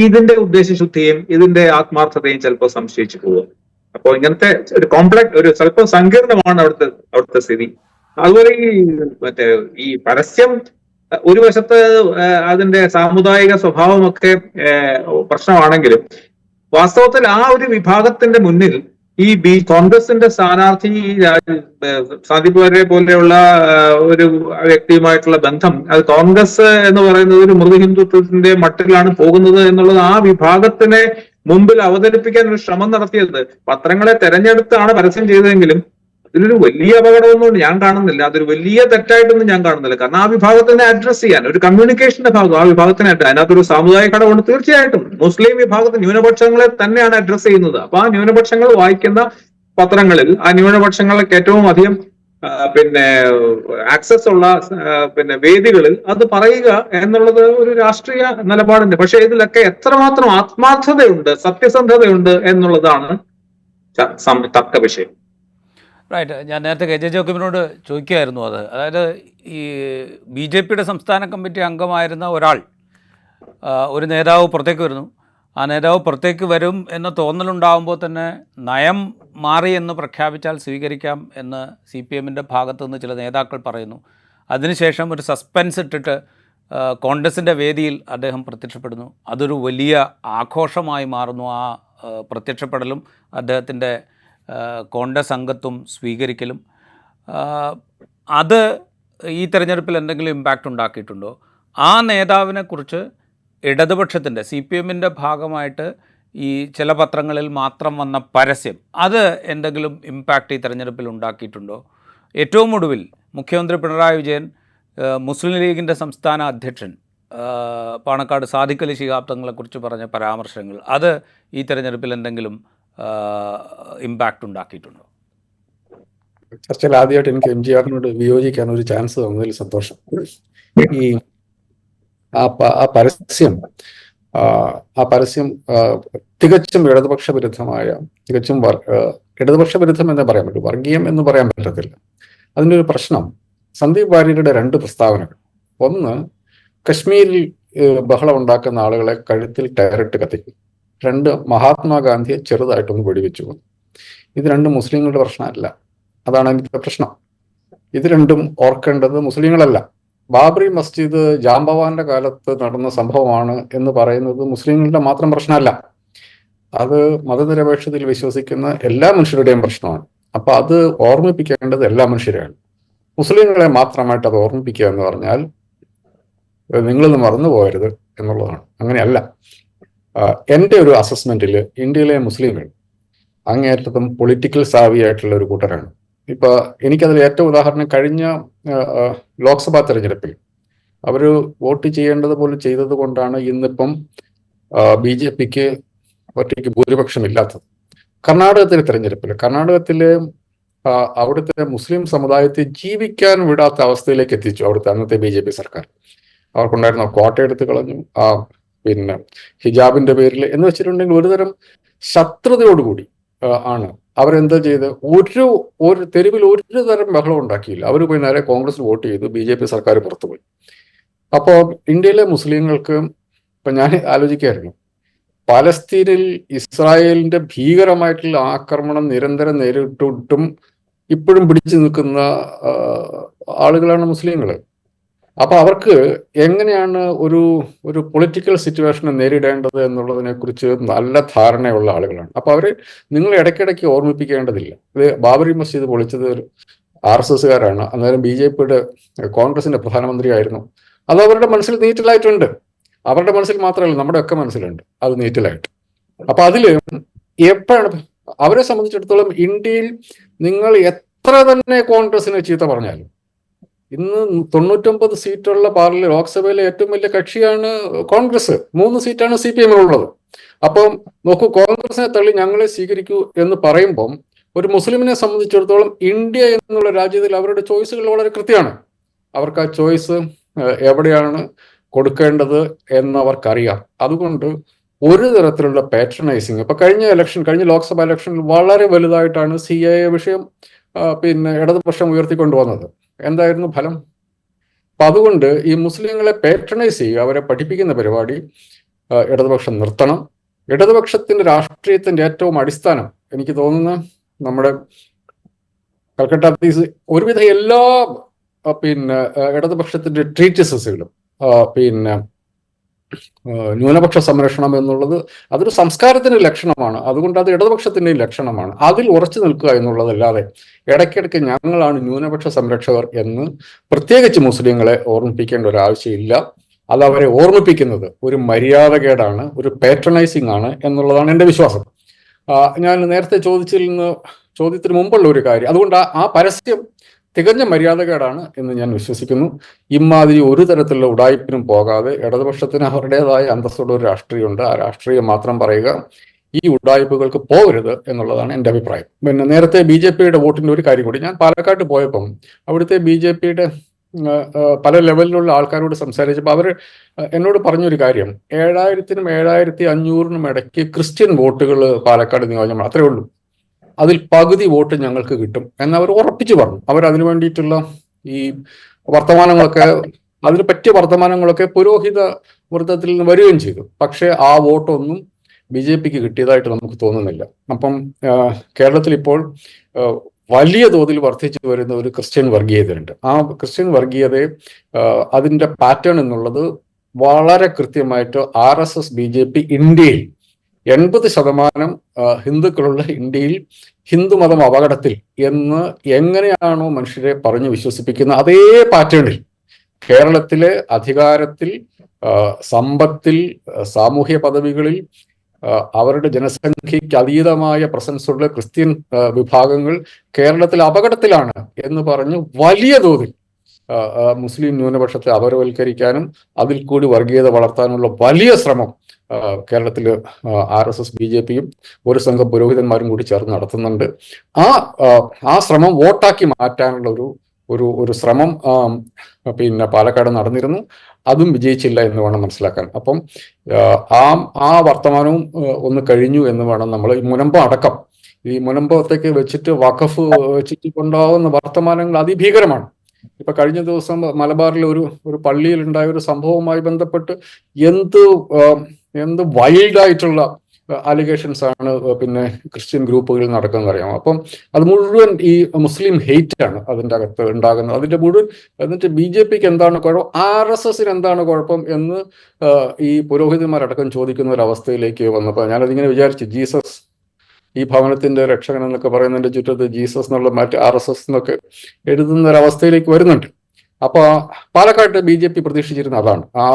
ഇതിന്റെ ഉദ്ദേശശുദ്ധിയും ഇതിന്റെ ആത്മാർത്ഥതയും ചിലപ്പോൾ സംശയിച്ചു പോകും. അപ്പോൾ ഇങ്ങനത്തെ ഒരു സ്വല്പം സങ്കീർണമാണ് അവിടുത്തെ സ്ഥിതി. അതുപോലെ ഈ പരസ്യം ഒരു വശത്ത് അതിന്റെ സാമുദായിക സ്വഭാവമൊക്കെ പ്രശ്നമാണെങ്കിലും വാസ്തവത്തിൽ ആ ഒരു വിഭാഗത്തിന്റെ മുന്നിൽ ഈ കോൺഗ്രസിന്റെ സ്ഥാനാർത്ഥി സാദിഖ് വരെ പോലെയുള്ള ഒരു വ്യക്തിയുമായിട്ടുള്ള ബന്ധം, അത് കോൺഗ്രസ് എന്ന് പറയുന്നത് ഒരു മൃദു ഹിന്ദുത്വത്തിന്റെ മട്ടിലാണ് പോകുന്നത് എന്നുള്ളത് ആ വിഭാഗത്തിനെ മുമ്പിൽ അവതരിപ്പിക്കാൻ ഒരു ശ്രമം നടത്തിയത് പത്രങ്ങളെ തെരഞ്ഞെടുത്താണ് പരസ്യം ചെയ്തതെങ്കിലും അതിലൊരു വലിയ അപകടമൊന്നും ഞാൻ കാണുന്നില്ല. അതൊരു വലിയ തെറ്റായിട്ടൊന്നും ഞാൻ കാണുന്നില്ല. കാരണം ആ വിഭാഗത്തിനെ അഡ്രസ് ചെയ്യാൻ ഒരു കമ്മ്യൂണിക്കേഷന്റെ ഭാഗം ആ വിഭാഗത്തിനെ അതിനകത്തൊരു സാമുദായിക ഘടകമുണ്ട്. തീർച്ചയായിട്ടും മുസ്ലിം വിഭാഗത്തിൽ ന്യൂനപക്ഷങ്ങളെ തന്നെയാണ് അഡ്രസ് ചെയ്യുന്നത്. അപ്പൊ ആ ന്യൂനപക്ഷങ്ങൾ വായിക്കുന്ന പത്രങ്ങളിൽ ആ ന്യൂനപക്ഷങ്ങൾക്ക് ഏറ്റവും അധികം ആക്സസ് ഉള്ള വേദികളിൽ അത് പറയുക എന്നുള്ളത് ഒരു രാഷ്ട്രീയ നിലപാടുണ്ട്. പക്ഷെ ഇതിലൊക്കെ എത്രമാത്രം ആത്മാർത്ഥതയുണ്ട്, സത്യസന്ധതയുണ്ട് എന്നുള്ളതാണ് തർക്ക വിഷയം. റൈറ്റ്. ഞാൻ നേരത്തെ കെ ജെ ജോസഫിനോട് ചോദിക്കുകയായിരുന്നു അത്. അതായത് ഈ BJP സംസ്ഥാന കമ്മിറ്റി അംഗമായിരുന്ന ഒരാൾ, ഒരു നേതാവ് പുറത്തേക്ക് വരുന്നു. ആ നേതാവ് പുറത്തേക്ക് വരും എന്ന തോന്നലുണ്ടാകുമ്പോൾ തന്നെ നയം മാറി എന്ന് പ്രഖ്യാപിച്ചാൽ സ്വീകരിക്കാം എന്ന് CPM-ൻ്റെ ഭാഗത്തു നിന്ന് ചില നേതാക്കൾ പറയുന്നു. അതിനുശേഷം ഒരു സസ്പെൻസ് ഇട്ടിട്ട് കോൺഗ്രസിൻ്റെ വേദിയിൽ അദ്ദേഹം പ്രത്യക്ഷപ്പെടുന്നു. അതൊരു വലിയ ആഘോഷമായി മാറുന്നു. ആ പ്രത്യക്ഷപ്പെടലും അദ്ദേഹത്തിൻ്റെ കോൺഗ്രസ് അംഗത്വം സ്വീകരിക്കലും. അത് ഈ തെരഞ്ഞെടുപ്പിൽ എന്തെങ്കിലും ഇമ്പാക്റ്റ് ഉണ്ടാക്കിയിട്ടുണ്ടോ? ആ നേതാവിനെക്കുറിച്ച് ഇടതുപക്ഷത്തിൻ്റെ CPM-ൻ്റെ ഭാഗമായിട്ട് ഈ ചില പത്രങ്ങളിൽ മാത്രം വന്ന പരസ്യം, അത് എന്തെങ്കിലും ഇമ്പാക്റ്റ് ഈ തെരഞ്ഞെടുപ്പിൽ ഉണ്ടാക്കിയിട്ടുണ്ടോ? ഏറ്റവും ഒടുവിൽ മുഖ്യമന്ത്രി പിണറായി വിജയൻ മുസ്ലിം ലീഗിൻ്റെ സംസ്ഥാന അധ്യക്ഷൻ പാണക്കാട് സാദിഖ് അലി ശിഹാബ് തങ്ങളെക്കുറിച്ച് പറഞ്ഞ പരാമർശങ്ങൾ, അത് ഈ തെരഞ്ഞെടുപ്പിൽ എന്തെങ്കിലും ഇമ്പാക്റ്റ് ഉണ്ടാക്കിയിട്ടുണ്ടോ? ചർച്ചയിൽ ആദ്യമായിട്ട് എനിക്ക് MGR-നോട് വിയോജിക്കാൻ ഒരു ചാൻസ് തന്നതിൽ സന്തോഷം. ഈ ആ പരസ്യം തികച്ചും ഇടതുപക്ഷ വിരുദ്ധമായ, തികച്ചും ഇടതുപക്ഷ വിരുദ്ധം എന്നേ പറയാൻ പറ്റൂ, വർഗീയം എന്ന് പറയാൻ പറ്റത്തില്ല. അതിൻ്റെ ഒരു പ്രശ്നം സന്ദീപ് വാര്യരുടെ 2 പ്രസ്താവനകൾ. ഒന്ന്, കശ്മീരിൽ ബഹളം ഉണ്ടാക്കുന്ന ആളുകളെ കഴുത്തിൽ ടയറിട്ട് കത്തിക്കും. 2, മഹാത്മാഗാന്ധിയെ ചെറുതായിട്ടൊന്ന് വെടിവെച്ചു. ഇത് 2 മുസ്ലിങ്ങളുടെ പ്രശ്നമല്ല. അതാണ് അതിൻ്റെ പ്രശ്നം. ഇത് 2 ഓർക്കേണ്ടത് മുസ്ലിങ്ങളല്ല. ബാബറി മസ്ജിദ് ജാംബവാന്റെ കാലത്ത് നടന്ന സംഭവമാണ് എന്ന് പറയുന്നത് മുസ്ലിങ്ങളുടെ മാത്രം പ്രശ്നമല്ല. അത് മതനിരപേക്ഷതയിൽ വിശ്വസിക്കുന്ന എല്ലാ മനുഷ്യരുടെയും പ്രശ്നമാണ്. അപ്പൊ അത് ഓർമ്മിപ്പിക്കേണ്ടത് എല്ലാ മനുഷ്യരെയാണ്. മുസ്ലിങ്ങളെ മാത്രമായിട്ട് അത് ഓർമ്മിപ്പിക്കുക എന്ന് പറഞ്ഞാൽ നിങ്ങളൊന്ന് മറന്നു പോകരുത് എന്നുള്ളതാണ്. അങ്ങനെയല്ല. എൻ്റെ ഒരു അസസ്മെന്റിൽ ഇന്ത്യയിലെ മുസ്ലിങ്ങൾ അങ്ങേയറ്റത്തും പൊളിറ്റിക്കൽ സാവിയായിട്ടുള്ള ഒരു കൂട്ടരാണ്. ഇപ്പൊ എനിക്കതിൽ ഏറ്റവും ഉദാഹരണം, കഴിഞ്ഞ ലോക്സഭാ തെരഞ്ഞെടുപ്പിൽ അവർ വോട്ട് ചെയ്യേണ്ടത് പോലും ചെയ്തത് കൊണ്ടാണ് ഇന്നിപ്പം BJP-ക്ക് ഒറ്റയ്ക്ക് ഭൂരിപക്ഷമില്ലാത്തത്. കർണാടകത്തിലെ കർണാടകത്തിലെ അവിടുത്തെ മുസ്ലിം സമുദായത്തെ ജീവിക്കാൻ വിടാത്ത അവസ്ഥയിലേക്ക് എത്തിച്ചു അവിടുത്തെ അന്നത്തെ BJP സർക്കാർ. അവർക്കുണ്ടായിരുന്ന കോട്ട എടുത്ത് കളഞ്ഞു. പിന്നെ ഹിജാബിന്റെ പേരിൽ എന്ന് വെച്ചിട്ടുണ്ടെങ്കിൽ ഒരുതരം ശത്രുതയോടുകൂടി ആണ് അവരെന്താ ചെയ്ത്, ഒരു തെരുവിൽ ഒരു തരം ബഹളം ഉണ്ടാക്കിയില്ല. അവർ പോയി നേരെ കോൺഗ്രസ് വോട്ട് ചെയ്തു. BJP സർക്കാർ പുറത്തുപോയി. അപ്പോൾ ഇന്ത്യയിലെ മുസ്ലിങ്ങൾക്ക്, ഇപ്പൊ ഞാൻ ആലോചിക്കായിരുന്നു, പലസ്തീനിൽ ഇസ്രായേലിന്റെ ഭീകരമായിട്ടുള്ള ആക്രമണം നിരന്തരം നേരിട്ടിട്ടും ഇപ്പോഴും പിടിച്ചു നിൽക്കുന്ന ആളുകളാണ് മുസ്ലിങ്ങൾ. അപ്പൊ അവർക്ക് എങ്ങനെയാണ് ഒരു പൊളിറ്റിക്കൽ സിറ്റുവേഷനെ നേരിടേണ്ടത് എന്നുള്ളതിനെ കുറിച്ച് നല്ല ധാരണയുള്ള ആളുകളാണ്. അപ്പൊ അവര് നിങ്ങൾ ഇടയ്ക്കിടയ്ക്ക് ഓർമ്മിപ്പിക്കേണ്ടതില്ല. ഇത് ബാബറി മസ്ജിദ് പൊളിച്ചത് RSSകാരാണ്. അന്നേരം BJP-യുടെ കോൺഗ്രസിന്റെ പ്രധാനമന്ത്രിയായിരുന്നു. അത് അവരുടെ മനസ്സിൽ നീറ്റലായിട്ടുണ്ട്. അവരുടെ മനസ്സിൽ മാത്രമല്ല, നമ്മുടെ ഒക്കെ മനസ്സിലുണ്ട് അത് നീറ്റലായിട്ട്. അപ്പൊ അതില് എപ്പോഴാണ് അവരെ സംബന്ധിച്ചിടത്തോളം ഇന്ത്യയിൽ നിങ്ങൾ എത്ര തന്നെ കോൺഗ്രസിനെ ചീത്ത പറഞ്ഞാലും, ഇന്ന് 99 സീറ്റുള്ള ലോക്സഭയിലെ ഏറ്റവും വലിയ കക്ഷിയാണ് കോൺഗ്രസ്. 3 സീറ്റാണ് CPM-നുള്ളത്. അപ്പം നോക്കൂ, കോൺഗ്രസിനെ തള്ളി ഞങ്ങളെ സ്വീകരിക്കൂ എന്ന് പറയുമ്പം ഒരു മുസ്ലിമിനെ സംബന്ധിച്ചിടത്തോളം ഇന്ത്യ എന്നുള്ള രാജ്യത്തിൽ അവരുടെ ചോയ്സുകൾ വളരെ കൃത്യമാണ്. അവർക്ക് ആ ചോയ്സ് എവിടെയാണ് കൊടുക്കേണ്ടത് എന്നവർക്കറിയാം. അതുകൊണ്ട് ഒരു തരത്തിലുള്ള പാട്രണൈസിങ്, ഇപ്പൊ കഴിഞ്ഞ ലോക്സഭ ഇലക്ഷനിൽ വളരെ വലുതായിട്ടാണ് CAA വിഷയം പിന്നെ ഇടതുപക്ഷം ഉയർത്തിക്കൊണ്ടുവന്നത്. എന്തായിരുന്നു ഫലം? അപ്പൊ അതുകൊണ്ട് ഈ മുസ്ലിങ്ങളെ പാട്രണൈസ് ചെയ്യുക, അവരെ പഠിപ്പിക്കുന്ന പരിപാടി ഇടതുപക്ഷം നിർത്തണം. ഇടതുപക്ഷത്തിന്റെ രാഷ്ട്രീയത്തിന്റെ ഏറ്റവും അടിസ്ഥാനം എനിക്ക് തോന്നുന്ന നമ്മുടെ കൽക്കട്ട ഹദീസ് ഒരുവിധ എല്ലാ പിന്നെ ഇടതുപക്ഷത്തിന്റെ ട്രീറ്റിസസുകളും പിന്നെ ന്യൂനപക്ഷ സംരക്ഷണം എന്നുള്ളത് അതൊരു സംസ്കാരത്തിന്റെ ലക്ഷണമാണ്. അതുകൊണ്ട് അത് ഇടതുപക്ഷത്തിന്റെ ലക്ഷണമാണ്. അതിൽ ഉറച്ചു നിൽക്കുക എന്നുള്ളതല്ലാതെ ഇടയ്ക്കിടയ്ക്ക് ഞങ്ങളാണ് ന്യൂനപക്ഷ സംരക്ഷകർ എന്ന് പ്രത്യേകിച്ച് മുസ്ലിങ്ങളെ ഓർമ്മിപ്പിക്കേണ്ട ഒരു ആവശ്യമില്ല. അത് അവരെ ഓർമ്മിപ്പിക്കുന്നത് ഒരു മര്യാദകേടാണ്, ഒരു പാട്രണൈസിങ് ആണ് എന്നുള്ളതാണ് എൻ്റെ വിശ്വാസം. ഞാൻ നേരത്തെ ചോദ്യത്തിന് മുമ്പുള്ള ഒരു കാര്യം, അതുകൊണ്ട് ആ പരസ്യം തികഞ്ഞ മര്യാദകേടാണ് എന്ന് ഞാൻ വിശ്വസിക്കുന്നു. ഇമാതിരി ഒരു തരത്തിലുള്ള ഉടായ്പിനും പോകാതെ ഇടതുപക്ഷത്തിന് അവരുടേതായ അന്തസ്സുള്ള ഒരു രാഷ്ട്രീയമുണ്ട്. ആ രാഷ്ട്രീയം മാത്രം പറയുക, ഈ ഉടായ്പകൾക്ക് പോകരുത് എന്നുള്ളതാണ് എൻ്റെ അഭിപ്രായം. പിന്നെ നേരത്തെ BJP-യുടെ വോട്ടിൻ്റെ ഒരു കാര്യം കൂടി, ഞാൻ പാലക്കാട്ട് പോയപ്പം അവിടുത്തെ BJP-യുടെ പല ലെവലിലുള്ള ആൾക്കാരോട് സംസാരിച്ചപ്പോൾ അവർ എന്നോട് പറഞ്ഞൊരു കാര്യം, 7000-നും 7500-നും ഇടയ്ക്ക് ക്രിസ്ത്യൻ വോട്ടുകൾ പാലക്കാട് നിയോജനം, അത്രേ ഉള്ളൂ. അതിൽ പകുതി വോട്ട് ഞങ്ങൾക്ക് കിട്ടും എന്നവർ ഉറപ്പിച്ചു പറഞ്ഞു. അവർ അതിനു വേണ്ടിയിട്ടുള്ള ഈ വർത്തമാനങ്ങളൊക്കെ, അതിന് പറ്റിയ വർത്തമാനങ്ങളൊക്കെ പുരോഹിത വൃത്തത്തിൽ നിന്ന് വരികയും ചെയ്തു. പക്ഷേ ആ വോട്ടൊന്നും BJP കിട്ടിയതായിട്ട് നമുക്ക് തോന്നുന്നില്ല. അപ്പം കേരളത്തിൽ ഇപ്പോൾ വലിയ തോതിൽ വർദ്ധിച്ചു വരുന്ന ഒരു ക്രിസ്ത്യൻ വർഗീയതയുണ്ട്. ആ ക്രിസ്ത്യൻ വർഗീയതയെ അതിൻ്റെ പാറ്റേൺ എന്നുള്ളത് വളരെ കൃത്യമായിട്ട് RSS BJP ഇന്ത്യയിൽ 80% ഹിന്ദുക്കളുള്ള ഇന്ത്യയിൽ ഹിന്ദുമതം അപകടത്തിൽ എന്ന് എങ്ങനെയാണോ മനുഷ്യരെ പറഞ്ഞു വിശ്വസിപ്പിക്കുന്ന അതേ പാറ്റേണിൽ കേരളത്തിലെ അധികാരത്തിൽ, സമ്പത്തിൽ, സാമൂഹ്യ പദവികളിൽ അവരുടെ ജനസംഖ്യയ്ക്ക് അതീതമായ പ്രസൻസ് ഉള്ള ക്രിസ്ത്യൻ വിഭാഗങ്ങൾ കേരളത്തിൽ അപകടത്തിലാണ് എന്ന് പറഞ്ഞ് വലിയ തോതിൽ മുസ്ലിം ന്യൂനപക്ഷത്തെ അപരവൽക്കരിക്കാനും അതിൽ കൂടി വർഗീയത വളർത്താനുള്ള വലിയ ശ്രമം കേരളത്തിൽ RSS BJPയും ഒരു സംഘം പുരോഹിതന്മാരും കൂടി ചേർന്ന് നടത്തുന്നുണ്ട്. ആ ശ്രമം വോട്ടാക്കി മാറ്റാനുള്ള ഒരു ശ്രമം പാലക്കാട് നടന്നിരുന്നു. അതും വിജയിച്ചില്ല എന്ന് വേണം മനസ്സിലാക്കാൻ. അപ്പം ആ വർത്തമാനവും ഒന്ന് കഴിഞ്ഞു എന്ന് വേണം നമ്മൾ. ഈ മുനമ്പം അടക്കം, ഈ മുനമ്പത്തേക്ക് വെച്ചിട്ട് വഖഫ് വെച്ചിട്ട് കൊണ്ടാവുന്ന വർത്തമാനങ്ങൾ അതിഭീകരമാണ്. ഇപ്പൊ കഴിഞ്ഞ ദിവസം മലബാറിൽ ഒരു പള്ളിയിൽ ഉണ്ടായ ഒരു സംഭവവുമായി ബന്ധപ്പെട്ട് എന്ത് വൈൽഡായിട്ടുള്ള അലിഗേഷൻസ് ആണ് ക്രിസ്ത്യൻ ഗ്രൂപ്പുകളിൽ നടക്കുന്നത് അറിയാം. അപ്പം അത് മുഴുവൻ ഈ മുസ്ലിം ഹെയ്റ്റ് ആണ് അതിൻ്റെ അകത്ത് ഉണ്ടാകുന്നത്. അതിന്റെ മുഴുവൻ എന്നിട്ട് BJPക്ക് എന്താണ് കുഴപ്പം, RSSന് എന്താണ് കുഴപ്പം എന്ന് ഈ പുരോഹിതന്മാരടക്കം ചോദിക്കുന്ന ഒരു അവസ്ഥയിലേക്ക് വന്നപ്പോൾ ഞാനതിങ്ങനെ വിചാരിച്ചു, ജീസസ് ഈ ഭവനത്തിന്റെ രക്ഷകൻ എന്നൊക്കെ പറയുന്നതിന്റെ ചുറ്റത്ത് ജീസസ് എന്നുള്ള മാറ്റി RSS എന്നൊക്കെ എഴുതുന്ന ഒരു അവസ്ഥയിലേക്ക് വരുന്നുണ്ട്. അപ്പൊ പാലക്കാട്ട് BJP പ്രതീക്ഷിച്ചിരുന്ന അതാണ്. ആ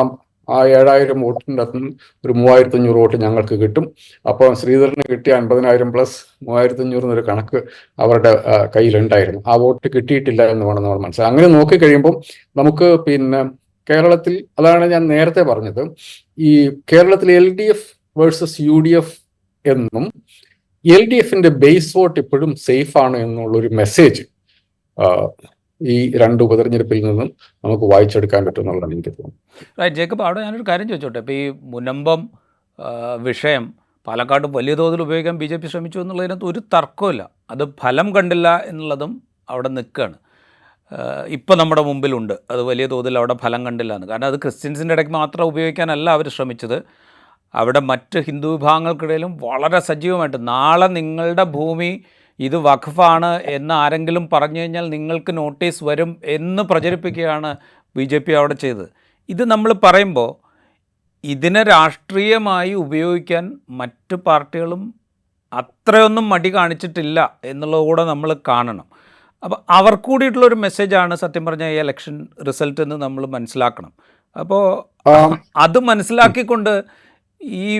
7000 വോട്ടിൻ്റെ അകത്ത് ഒരു 3500 വോട്ട് ഞങ്ങൾക്ക് കിട്ടും. അപ്പോൾ ശ്രീധരന് കിട്ടിയ 50,000 പ്ലസ് 3500 എന്നൊരു കണക്ക് അവരുടെ കയ്യിലുണ്ടായിരുന്നു. ആ വോട്ട് കിട്ടിയിട്ടില്ല എന്ന് വേണം നമ്മൾ മനസ്സിലാക്കാം. അങ്ങനെ നോക്കിക്കഴിയുമ്പം നമുക്ക് കേരളത്തിൽ, അതാണ് ഞാൻ നേരത്തെ പറഞ്ഞത്, ഈ കേരളത്തിൽ LDF വേഴ്സസ് UDF എന്നും LDFന്റെ ബേസ് വോട്ട് ഇപ്പോഴും സേഫ് ആണ് എന്നുള്ളൊരു മെസ്സേജ് ഈ രണ്ട് ഉപതെരഞ്ഞെടുപ്പിൽ നിന്നും നമുക്ക് വായിച്ചെടുക്കാൻ പറ്റും എന്നുള്ളതാണ് എനിക്ക് തോന്നുന്നത്. ജേക്കബ്, അവിടെ ഞാനൊരു കാര്യം ചോദിച്ചോട്ടെ. ഇപ്പോൾ ഈ മുനമ്പം വിഷയം പാലക്കാട് വലിയ തോതിൽ ഉപയോഗിക്കാൻ BJP ശ്രമിച്ചു എന്നുള്ളതിനകത്ത് ഒരു തർക്കമില്ല. അത് ഫലം കണ്ടില്ല എന്നുള്ളതും അവിടെ നിൽക്കുകയാണ്. ഇപ്പോൾ നമ്മുടെ മുമ്പിലുണ്ട് അത് വലിയ തോതിൽ അവിടെ ഫലം കണ്ടില്ല എന്ന്. കാരണം അത് ക്രിസ്ത്യൻസിൻ്റെ ഇടയ്ക്ക് മാത്രം ഉപയോഗിക്കാനല്ല അവർ ശ്രമിച്ചത്. അവിടെ മറ്റ് ഹിന്ദു വിഭാഗങ്ങൾക്കിടയിലും വളരെ സജീവമായിട്ട് നാളെ നിങ്ങളുടെ ഭൂമി ഇത് വഖഫാണ് എന്ന് ആരെങ്കിലും പറഞ്ഞു കഴിഞ്ഞാൽ നിങ്ങൾക്ക് നോട്ടീസ് വരും എന്ന് പ്രചരിപ്പിക്കുകയാണ് BJP അവിടെ ചെയ്തത്. ഇത് നമ്മൾ പറയുമ്പോൾ ഇതിനെ രാഷ്ട്രീയമായി ഉപയോഗിക്കാൻ മറ്റു പാർട്ടികളും അത്രയൊന്നും മടി കാണിച്ചിട്ടില്ല എന്നുള്ളത് കൂടെ നമ്മൾ കാണണം. അപ്പോൾ അവർക്ക് കൂടിയിട്ടുള്ളൊരു മെസ്സേജാണ് സത്യം പറഞ്ഞ ഈ ഇലക്ഷൻ റിസൾട്ട് എന്ന് നമ്മൾ മനസ്സിലാക്കണം. അപ്പോൾ അത് മനസ്സിലാക്കിക്കൊണ്ട് ഈ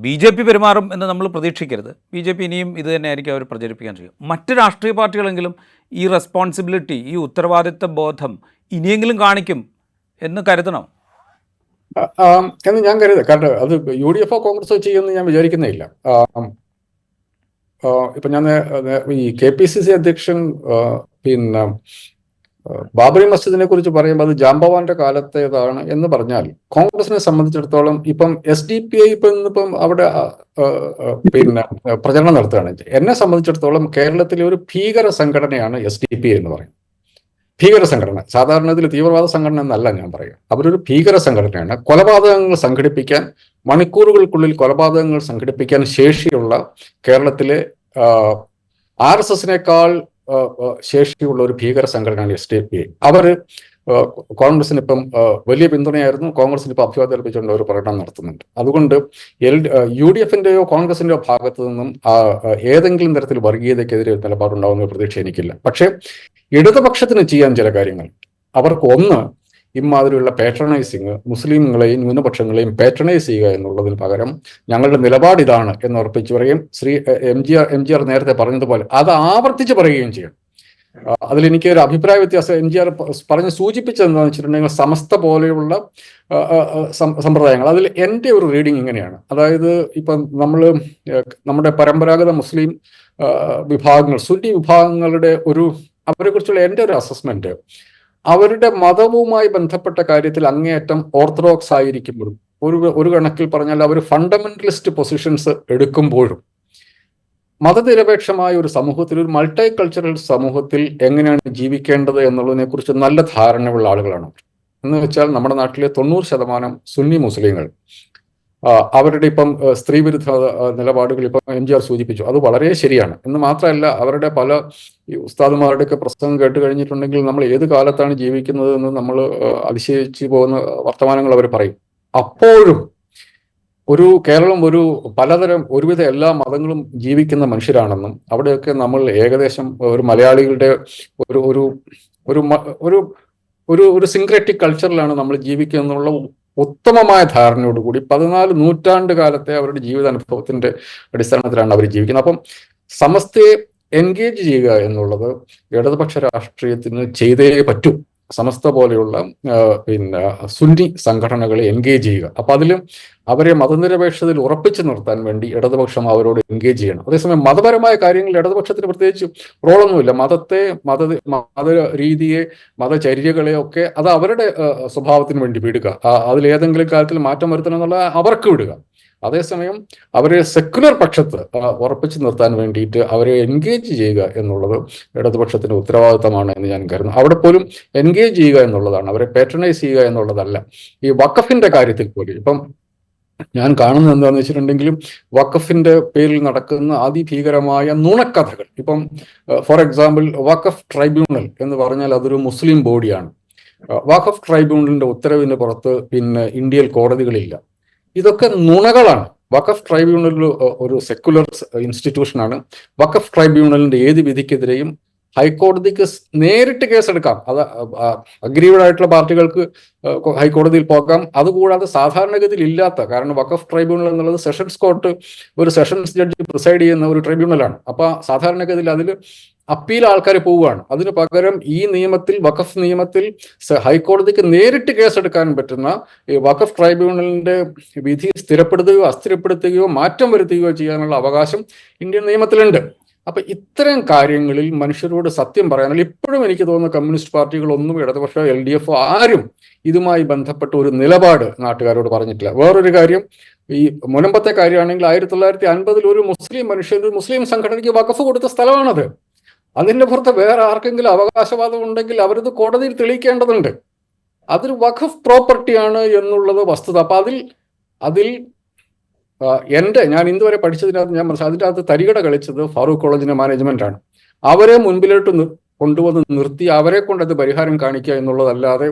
BJP പെരുമാറും എന്ന് നമ്മൾ പ്രതീക്ഷിക്കരുത്. BJP ഇനിയും ഇത് തന്നെയായിരിക്കും അവർ പ്രചരിപ്പിക്കാൻ ചെയ്യും. മറ്റ് രാഷ്ട്രീയ പാർട്ടികളെങ്കിലും ഈ റെസ്പോൺസിബിലിറ്റി, ഈ ഉത്തരവാദിത്ത ബോധം ഇനിയെങ്കിലും കാണിക്കും എന്ന് കരുതണം എന്ന് ഞാൻ കരുതാം. കാരണം അത് UDF കോൺഗ്രസോ ചെയ്യുമെന്ന് ഞാൻ വിചാരിക്കുന്നില്ല. ഇപ്പൊ ഞാൻ ഈ KPCC അധ്യക്ഷൻ ബാബറി മസ്ജിദിനെ കുറിച്ച് പറയുമ്പോൾ അത് ജാംബവാന്റെ കാലത്തേതാണ് എന്ന് പറഞ്ഞാൽ കോൺഗ്രസിനെ സംബന്ധിച്ചിടത്തോളം ഇപ്പം SDPI ഇന്നിപ്പം അവിടെ പ്രചരണം നടത്തുകയാണ്. എന്നെ സംബന്ധിച്ചിടത്തോളം കേരളത്തിലെ ഒരു ഭീകര സംഘടനയാണ് SDPI എന്ന് പറയും. ഭീകര സംഘടന, സാധാരണ ഇതിൽ തീവ്രവാദ സംഘടന എന്നല്ല ഞാൻ പറയുക. അവരൊരു ഭീകര സംഘടനയാണ്. കൊലപാതകങ്ങൾ സംഘടിപ്പിക്കാൻ, മണിക്കൂറുകൾക്കുള്ളിൽ കൊലപാതകങ്ങൾ സംഘടിപ്പിക്കാൻ ശേഷിയുള്ള കേരളത്തിലെ RSSനേക്കാൾ ശേഷിയുള്ള ഒരു ഭീകര സംഘടനയാണ് SDPI. അവർ കോൺഗ്രസിന് ഇപ്പം വലിയ പിന്തുണയായിരുന്നു. കോൺഗ്രസിന് ഇപ്പം അഭ്യർത്ഥന അർപ്പിച്ചുകൊണ്ട് ഒരു പ്രകടനം നടത്തുന്നുണ്ട്. അതുകൊണ്ട് UDFന്റെയോ കോൺഗ്രസിന്റെയോ ഭാഗത്തു നിന്നും ഏതെങ്കിലും തരത്തിൽ വർഗീയതയ്ക്കെതിരെ നിലപാടുണ്ടാവുന്ന പ്രതീക്ഷ എനിക്കില്ല. പക്ഷേ ഇടതുപക്ഷത്തിന് ചെയ്യാൻ ചില കാര്യങ്ങൾ, അവർക്ക് ഒന്ന്, ഇമാതിരിയുള്ള പാട്രണൈസിങ്, മുസ്ലിങ്ങളെയും ന്യൂനപക്ഷങ്ങളെയും പാട്രണൈസ് ചെയ്യുക എന്നുള്ളതിന് പകരം ഞങ്ങളുടെ നിലപാട് ഇതാണ് എന്ന് ഉറപ്പിച്ചു പറയുകയും MGR നേരത്തെ പറഞ്ഞതുപോലെ അത് ആവർത്തിച്ച് പറയുകയും ചെയ്യും. അതിലെനിക്ക് ഒരു അഭിപ്രായ വ്യത്യാസം MGR പറഞ്ഞ് സൂചിപ്പിച്ചത് എന്താണെന്ന് വെച്ചിട്ടുണ്ടെങ്കിൽ സമസ്ത പോലെയുള്ള സമ്പ്രദായങ്ങൾ. അതിൽ എൻ്റെ ഒരു റീഡിങ് ഇങ്ങനെയാണ്. അതായത് ഇപ്പം നമ്മുടെ പരമ്പരാഗത മുസ്ലിം വിഭാഗങ്ങൾ, സുന്നി വിഭാഗങ്ങളുടെ അവരെ കുറിച്ചുള്ള എൻ്റെ ഒരു അസസ്മെന്റ്, അവരുടെ മതവുമായി ബന്ധപ്പെട്ട കാര്യത്തിൽ അങ്ങേയറ്റം ഓർത്തഡോക്സ് ആയിരിക്കുമ്പോഴും ഒരു കണക്കിൽ പറഞ്ഞാൽ അവർ ഫണ്ടമെന്റലിസ്റ്റ് പൊസിഷൻസ് എടുക്കുമ്പോഴും മതനിരപേക്ഷമായ ഒരു സമൂഹത്തിൽ, ഒരു മൾട്ടി കൾച്ചറൽ സമൂഹത്തിൽ എങ്ങനെയാണ് ജീവിക്കേണ്ടത് എന്നുള്ളതിനെ കുറിച്ച് നല്ല ധാരണയുള്ള ആളുകളാണ്. എന്ന് വെച്ചാൽ നമ്മുടെ നാട്ടിലെ 90% സുന്നി മുസ്ലിങ്ങൾ അവരുടെ ഇപ്പം സ്ത്രീ വിരുദ്ധ നിലപാടുകൾ ഇപ്പം MGR സൂചിപ്പിച്ചു, അത് വളരെ ശരിയാണ്. എന്ന് മാത്രമല്ല, അവരുടെ പല ഈ ഉസ്താദുമാരുടെയൊക്കെ പ്രസംഗം കേട്ട് കഴിഞ്ഞിട്ടുണ്ടെങ്കിൽ നമ്മൾ ഏത് കാലത്താണ് ജീവിക്കുന്നത് എന്ന് നമ്മൾ അതിശയിച്ചു പോകുന്ന വർത്തമാനങ്ങൾ അവർ പറയും. അപ്പോഴും കേരളം പലതരം ഒരുവിധ എല്ലാ മതങ്ങളും ജീവിക്കുന്ന മനുഷ്യരാണെന്നും അവിടെയൊക്കെ നമ്മൾ ഏകദേശം ഒരു മലയാളികളുടെ ഒരു ഒരു ഒരു ഒരു ഒരു സിൻക്രറ്റിക് കൾച്ചറിലാണ് നമ്മൾ ജീവിക്കുക എന്നുള്ള ഉത്തമമായ ധാരണയോടുകൂടി 14 നൂറ്റാണ്ട് കാലത്തെ അവരുടെ ജീവിതാനുഭവത്തിന്റെ അടിസ്ഥാനത്തിലാണ് അവർ ജീവിക്കുന്നത്. അപ്പം സമസ്തയെ എൻഗേജ് ചെയ്യുക എന്നുള്ളത് ഇടതുപക്ഷ രാഷ്ട്രീയത്തിന് ചെയ്തേ പറ്റൂ. സമസ്ത പോലെയുള്ള സുന്നി സംഘടനകളെ എൻഗേജ് ചെയ്യുക. അപ്പൊ അതിലും അവരെ മതനിരപേക്ഷതയിൽ ഉറപ്പിച്ചു നിർത്താൻ വേണ്ടി ഇടതുപക്ഷം അവരോട് എൻഗേജ് ചെയ്യണം. അതേസമയം മതപരമായ കാര്യങ്ങളിൽ ഇടതുപക്ഷത്തിന് പ്രത്യേകിച്ച് റോളൊന്നുമില്ല. മത രീതിയെ, മതചര്യകളെ ഒക്കെ അത് അവരുടെ സ്വഭാവത്തിന് വേണ്ടി വിടുക, അതിലേതെങ്കിലും കാര്യത്തിൽ മാറ്റം വരുത്തണം എന്നുള്ള അവർക്ക് വിടുക. അതേസമയം അവരെ സെക്യുലർ പക്ഷത്ത് ഉറപ്പിച്ചു നിർത്താൻ വേണ്ടിയിട്ട് അവരെ എൻഗേജ് ചെയ്യുക എന്നുള്ളത് ഇടതുപക്ഷത്തിന്റെ ഉത്തരവാദിത്തമാണ് എന്ന് ഞാൻ കരുതുന്നു. അവിടെ പോലും എൻഗേജ് ചെയ്യുക എന്നുള്ളതാണ്, അവരെ പാട്രണൈസ് ചെയ്യുക എന്നുള്ളതല്ല. ഈ വഖഫിന്റെ കാര്യത്തിൽ പോലും ഇപ്പം ഞാൻ കാണുന്നത് എന്താണെന്ന് വെച്ചിട്ടുണ്ടെങ്കിലും വഖഫിന്റെ പേരിൽ നടക്കുന്ന അതിഭീകരമായ നുണക്കഥകൾ. ഇപ്പം ഫോർ എക്സാമ്പിൾ, വഖഫ് ട്രൈബ്യൂണൽ എന്ന് പറഞ്ഞാൽ അതൊരു മുസ്ലിം ബോഡിയാണ്. വഖഫ് ട്രൈബ്യൂണലിന്റെ ഉത്തരവിന് പുറത്ത് ഇന്ത്യയിൽ കോടതികളില്ല. ഇതൊക്കെ നുണകളാണ്. വഖഫ് ട്രൈബ്യൂണൽ ഒരു സെക്യുലർ ഇൻസ്റ്റിറ്റ്യൂഷനാണ്. വഖഫ് ട്രൈബ്യൂണലിന്റെ ഏത് വിധിക്കെതിരെയും ഹൈക്കോടതിക്ക് നേരിട്ട് കേസെടുക്കാം. അത് അഗ്രീവഡ് ആയിട്ടുള്ള പാർട്ടികൾക്ക് ഹൈക്കോടതിയിൽ പോകാം. അതുകൂടാതെ സാധാരണഗതിയിൽ ഇല്ലാത്ത, കാരണം വഖഫ് ട്രൈബ്യൂണൽ എന്നുള്ളത് സെഷൻസ് കോർട്ട്, ഒരു സെഷൻസ് ജഡ്ജി പ്രിസൈഡ് ചെയ്യുന്ന ഒരു ട്രൈബ്യൂണലാണ്. അപ്പൊ സാധാരണഗതിയിൽ അതിൽ അപ്പീൽ ആൾക്കാർ പോവുകയാണ്. അതിന് പകരം ഈ നിയമത്തിൽ, വഖഫ് നിയമത്തിൽ ഹൈക്കോടതിക്ക് നേരിട്ട് കേസെടുക്കാൻ പറ്റുന്ന ഈ വഖഫ് ട്രൈബ്യൂണലിന്റെ വിധി സ്ഥിരപ്പെടുത്തുകയോ അസ്ഥിരപ്പെടുത്തുകയോ മാറ്റം വരുത്തുകയോ ചെയ്യാനുള്ള അവകാശം ഇന്ത്യൻ നിയമത്തിലുണ്ട്. അപ്പൊ ഇത്തരം കാര്യങ്ങളിൽ മനുഷ്യരോട് സത്യം പറയാനുള്ള ഇപ്പോഴും എനിക്ക് തോന്നുന്നു കമ്മ്യൂണിസ്റ്റ് പാർട്ടികളൊന്നും, ഇടതുപക്ഷ LDF ആരും ഇതുമായി ബന്ധപ്പെട്ട ഒരു നിലപാട് നാട്ടുകാരോട് പറഞ്ഞിട്ടില്ല. വേറൊരു കാര്യം, ഈ മുനമ്പത്തെ കാര്യമാണെങ്കിൽ 1950 ഒരു മുസ്ലിം മനുഷ്യൻ ഒരു മുസ്ലിം സംഘടനയ്ക്ക് വഖഫ് കൊടുത്ത സ്ഥലമാണത്. അതിന്റെ പുറത്ത് വേറെ ആർക്കെങ്കിലും അവകാശവാദം ഉണ്ടെങ്കിൽ അവരത് കോടതിയിൽ തെളിയിക്കേണ്ടതുണ്ട്. അതൊരു വഖഫ് പ്രോപ്പർട്ടിയാണ് എന്നുള്ളത് വസ്തുത. അപ്പൊ അതിൽ ഞാൻ ഇതുവരെ പഠിച്ചതിനകത്ത് ഞാൻ അതിൻ്റെ അകത്ത് തരികട കളിച്ചത് ഫാറൂഖ് കോളേജിന്റെ മാനേജ്മെന്റാണ്. അവരെ മുൻപിലോട്ട് കൊണ്ടുവന്ന് നിർത്തി അവരെ കൊണ്ട് അത് പരിഹാരം കാണിക്കുക എന്നുള്ളതല്ലാതെ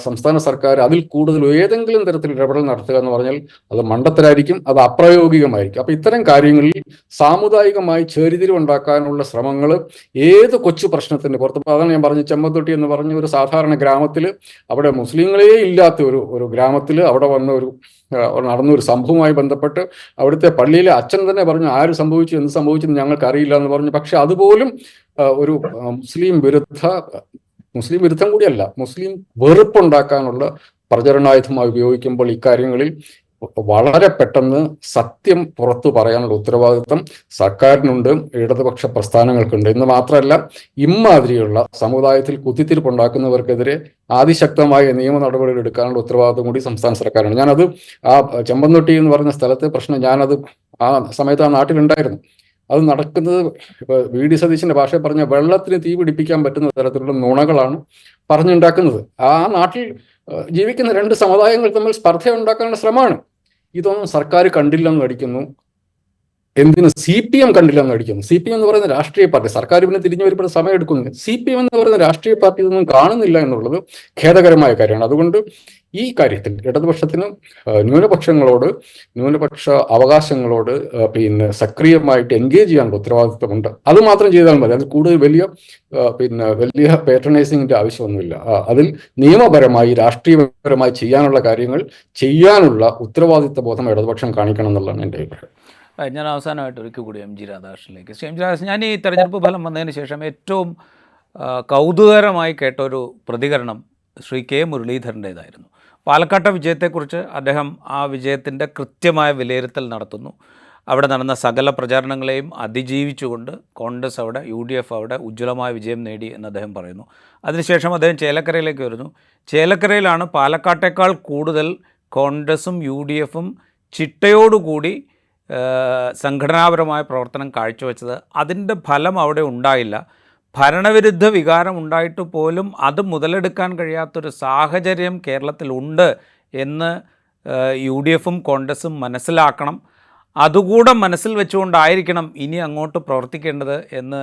സംസ്ഥാന സർക്കാർ അതിൽ കൂടുതൽ ഏതെങ്കിലും തരത്തിൽ ഇടപെടൽ നടത്തുക എന്ന് പറഞ്ഞാൽ അത് മണ്ടത്തരായിരിക്കും, അത് അപ്രായോഗികമായിരിക്കും. അപ്പൊ ഇത്തരം കാര്യങ്ങളിൽ സാമുദായികമായി ചേരിതിരിവുണ്ടാക്കാനുള്ള ശ്രമങ്ങൾ ഏത് കൊച്ചു പ്രശ്നത്തിന്റെ പുറത്ത്, അതാണ് ഞാൻ പറഞ്ഞ ചെമ്മത്തൊട്ടി എന്ന് പറഞ്ഞ ഒരു സാധാരണ ഗ്രാമത്തിൽ, അവിടെ മുസ്ലിങ്ങളെ ഇല്ലാത്ത ഒരു ഗ്രാമത്തിൽ അവിടെ നടന്നൊരു സംഭവവുമായി ബന്ധപ്പെട്ട് അവിടുത്തെ പള്ളിയിലെ അച്ഛൻ തന്നെ പറഞ്ഞു, ആര് സംഭവിച്ചു എന്ത് സംഭവിച്ചെന്ന് ഞങ്ങൾക്ക് അറിയില്ല എന്ന് പറഞ്ഞു. പക്ഷെ അതുപോലും ഒരു മുസ്ലിം വിരുദ്ധം കൂടിയല്ല, മുസ്ലിം വെറുപ്പുണ്ടാക്കാനുള്ള പ്രചരണായുധമായി ഉപയോഗിക്കുമ്പോൾ ഇക്കാര്യങ്ങളിൽ വളരെ പെട്ടെന്ന് സത്യം പുറത്തു പറയാനുള്ള ഉത്തരവാദിത്വം സർക്കാരിനുണ്ട്, ഇടതുപക്ഷ പ്രസ്ഥാനങ്ങൾക്കുണ്ട്. എന്ന് മാത്രമല്ല, ഇമാതിരിയുള്ള സമുദായത്തിൽ കുത്തിത്തിരിപ്പുണ്ടാക്കുന്നവർക്കെതിരെ അതിശക്തമായ നിയമ നടപടികൾ എടുക്കാനുള്ള ഉത്തരവാദിത്വം കൂടി സംസ്ഥാന സർക്കാരാണ്. ഞാനത് ചെമ്പന്തൊട്ടി എന്ന് പറഞ്ഞ സ്ഥലത്തെ പ്രശ്നം, ഞാനത് ആ സമയത്ത് ആ നാട്ടിലുണ്ടായിരുന്നു. അത് നടക്കുന്നത് VD സതീശന്റെ ഭാഷയിൽ പറഞ്ഞ വെള്ളത്തിന് തീ പിടിപ്പിക്കാൻ പറ്റുന്ന തരത്തിലുള്ള നുണകളാണ് പറഞ്ഞുണ്ടാക്കുന്നത്. ആ നാട്ടിൽ ജീവിക്കുന്ന 2 സമുദായങ്ങൾ തമ്മിൽ സ്പർദ്ധ ഉണ്ടാക്കാനുള്ള ശ്രമമാണ്. ഇതൊന്നും സർക്കാർ കണ്ടില്ലെന്ന് നടിക്കുന്നു. എന്തിന് CPM കണ്ടില്ലെന്ന് നടിക്കുന്നു? CPM എന്ന് പറയുന്ന രാഷ്ട്രീയ പാർട്ടി, സർക്കാർ പിന്നെ തിരിഞ്ഞു വരുമ്പോൾ സമയം എടുക്കുന്നു. CPM എന്ന് പറയുന്ന രാഷ്ട്രീയ പാർട്ടി ഇതൊന്നും കാണുന്നില്ല എന്നുള്ളത് ഖേദകരമായ കാര്യമാണ്. അതുകൊണ്ട് ഈ കാര്യത്തിൽ ഇടതുപക്ഷത്തിന് ന്യൂനപക്ഷ അവകാശങ്ങളോട് സക്രിയമായിട്ട് എൻഗേജ് ചെയ്യാനുള്ള ഉത്തരവാദിത്വമുണ്ട്. അത് മാത്രം ചെയ്താൽ മതി. അതിൽ കൂടുതൽ വലിയ പേട്രണൈസിങ്ങിന്റെ ആവശ്യമൊന്നുമില്ല. അതിൽ നിയമപരമായി രാഷ്ട്രീയപരമായി ചെയ്യാനുള്ള ഉത്തരവാദിത്വ ബോധം ഇടതുപക്ഷം കാണിക്കണം എന്നുള്ളതാണ് എൻ്റെ അഭിപ്രായം. ഞാൻ അവസാനമായിട്ട് ഒരിക്കൽ കൂടി MG രാധാകൃഷ്ണനിലേക്ക്. MG രാധാകൃഷ്ണൻ, ഞാൻ ഈ തെരഞ്ഞെടുപ്പ് ഫലം വന്നതിന് ശേഷം ഏറ്റവും കൗതുകകരമായി കേട്ടൊരു പ്രതികരണം ശ്രീ K മുരളീധരൻ്റേതായിരുന്നു. പാലക്കാട്ടെ വിജയത്തെക്കുറിച്ച് അദ്ദേഹം ആ വിജയത്തിൻ്റെ കൃത്യമായ വിലയിരുത്തൽ നടത്തുന്നു. അവിടെ നടന്ന സകല പ്രചാരണങ്ങളെയും അതിജീവിച്ചുകൊണ്ട് കോൺഗ്രസ് അവിടെ, UDF അവിടെ ഉജ്ജ്വലമായ വിജയം നേടി എന്ന് അദ്ദേഹം പറയുന്നു. അതിനുശേഷം അദ്ദേഹം ചേലക്കരയിലേക്ക് വരുന്നു. ചേലക്കരയിലാണ് പാലക്കാട്ടേക്കാൾ കൂടുതൽ കോൺഗ്രസും UDFും ചിട്ടയോടുകൂടി സംഘടനാപരമായ പ്രവർത്തനം കാഴ്ചവെച്ചത്. അതിൻ്റെ ഫലം അവിടെ ഉണ്ടായില്ല. ഭരണവിരുദ്ധ വികാരം ഉണ്ടായിട്ട് പോലും അത് മുതലെടുക്കാൻ കഴിയാത്തൊരു സാഹചര്യം കേരളത്തിലുണ്ട് എന്ന് UDFും കോൺഗ്രസും മനസ്സിലാക്കണം. അതുകൂടെ മനസ്സിൽ വെച്ചുകൊണ്ടായിരിക്കണം ഇനി അങ്ങോട്ട് പ്രവർത്തിക്കേണ്ടത് എന്ന്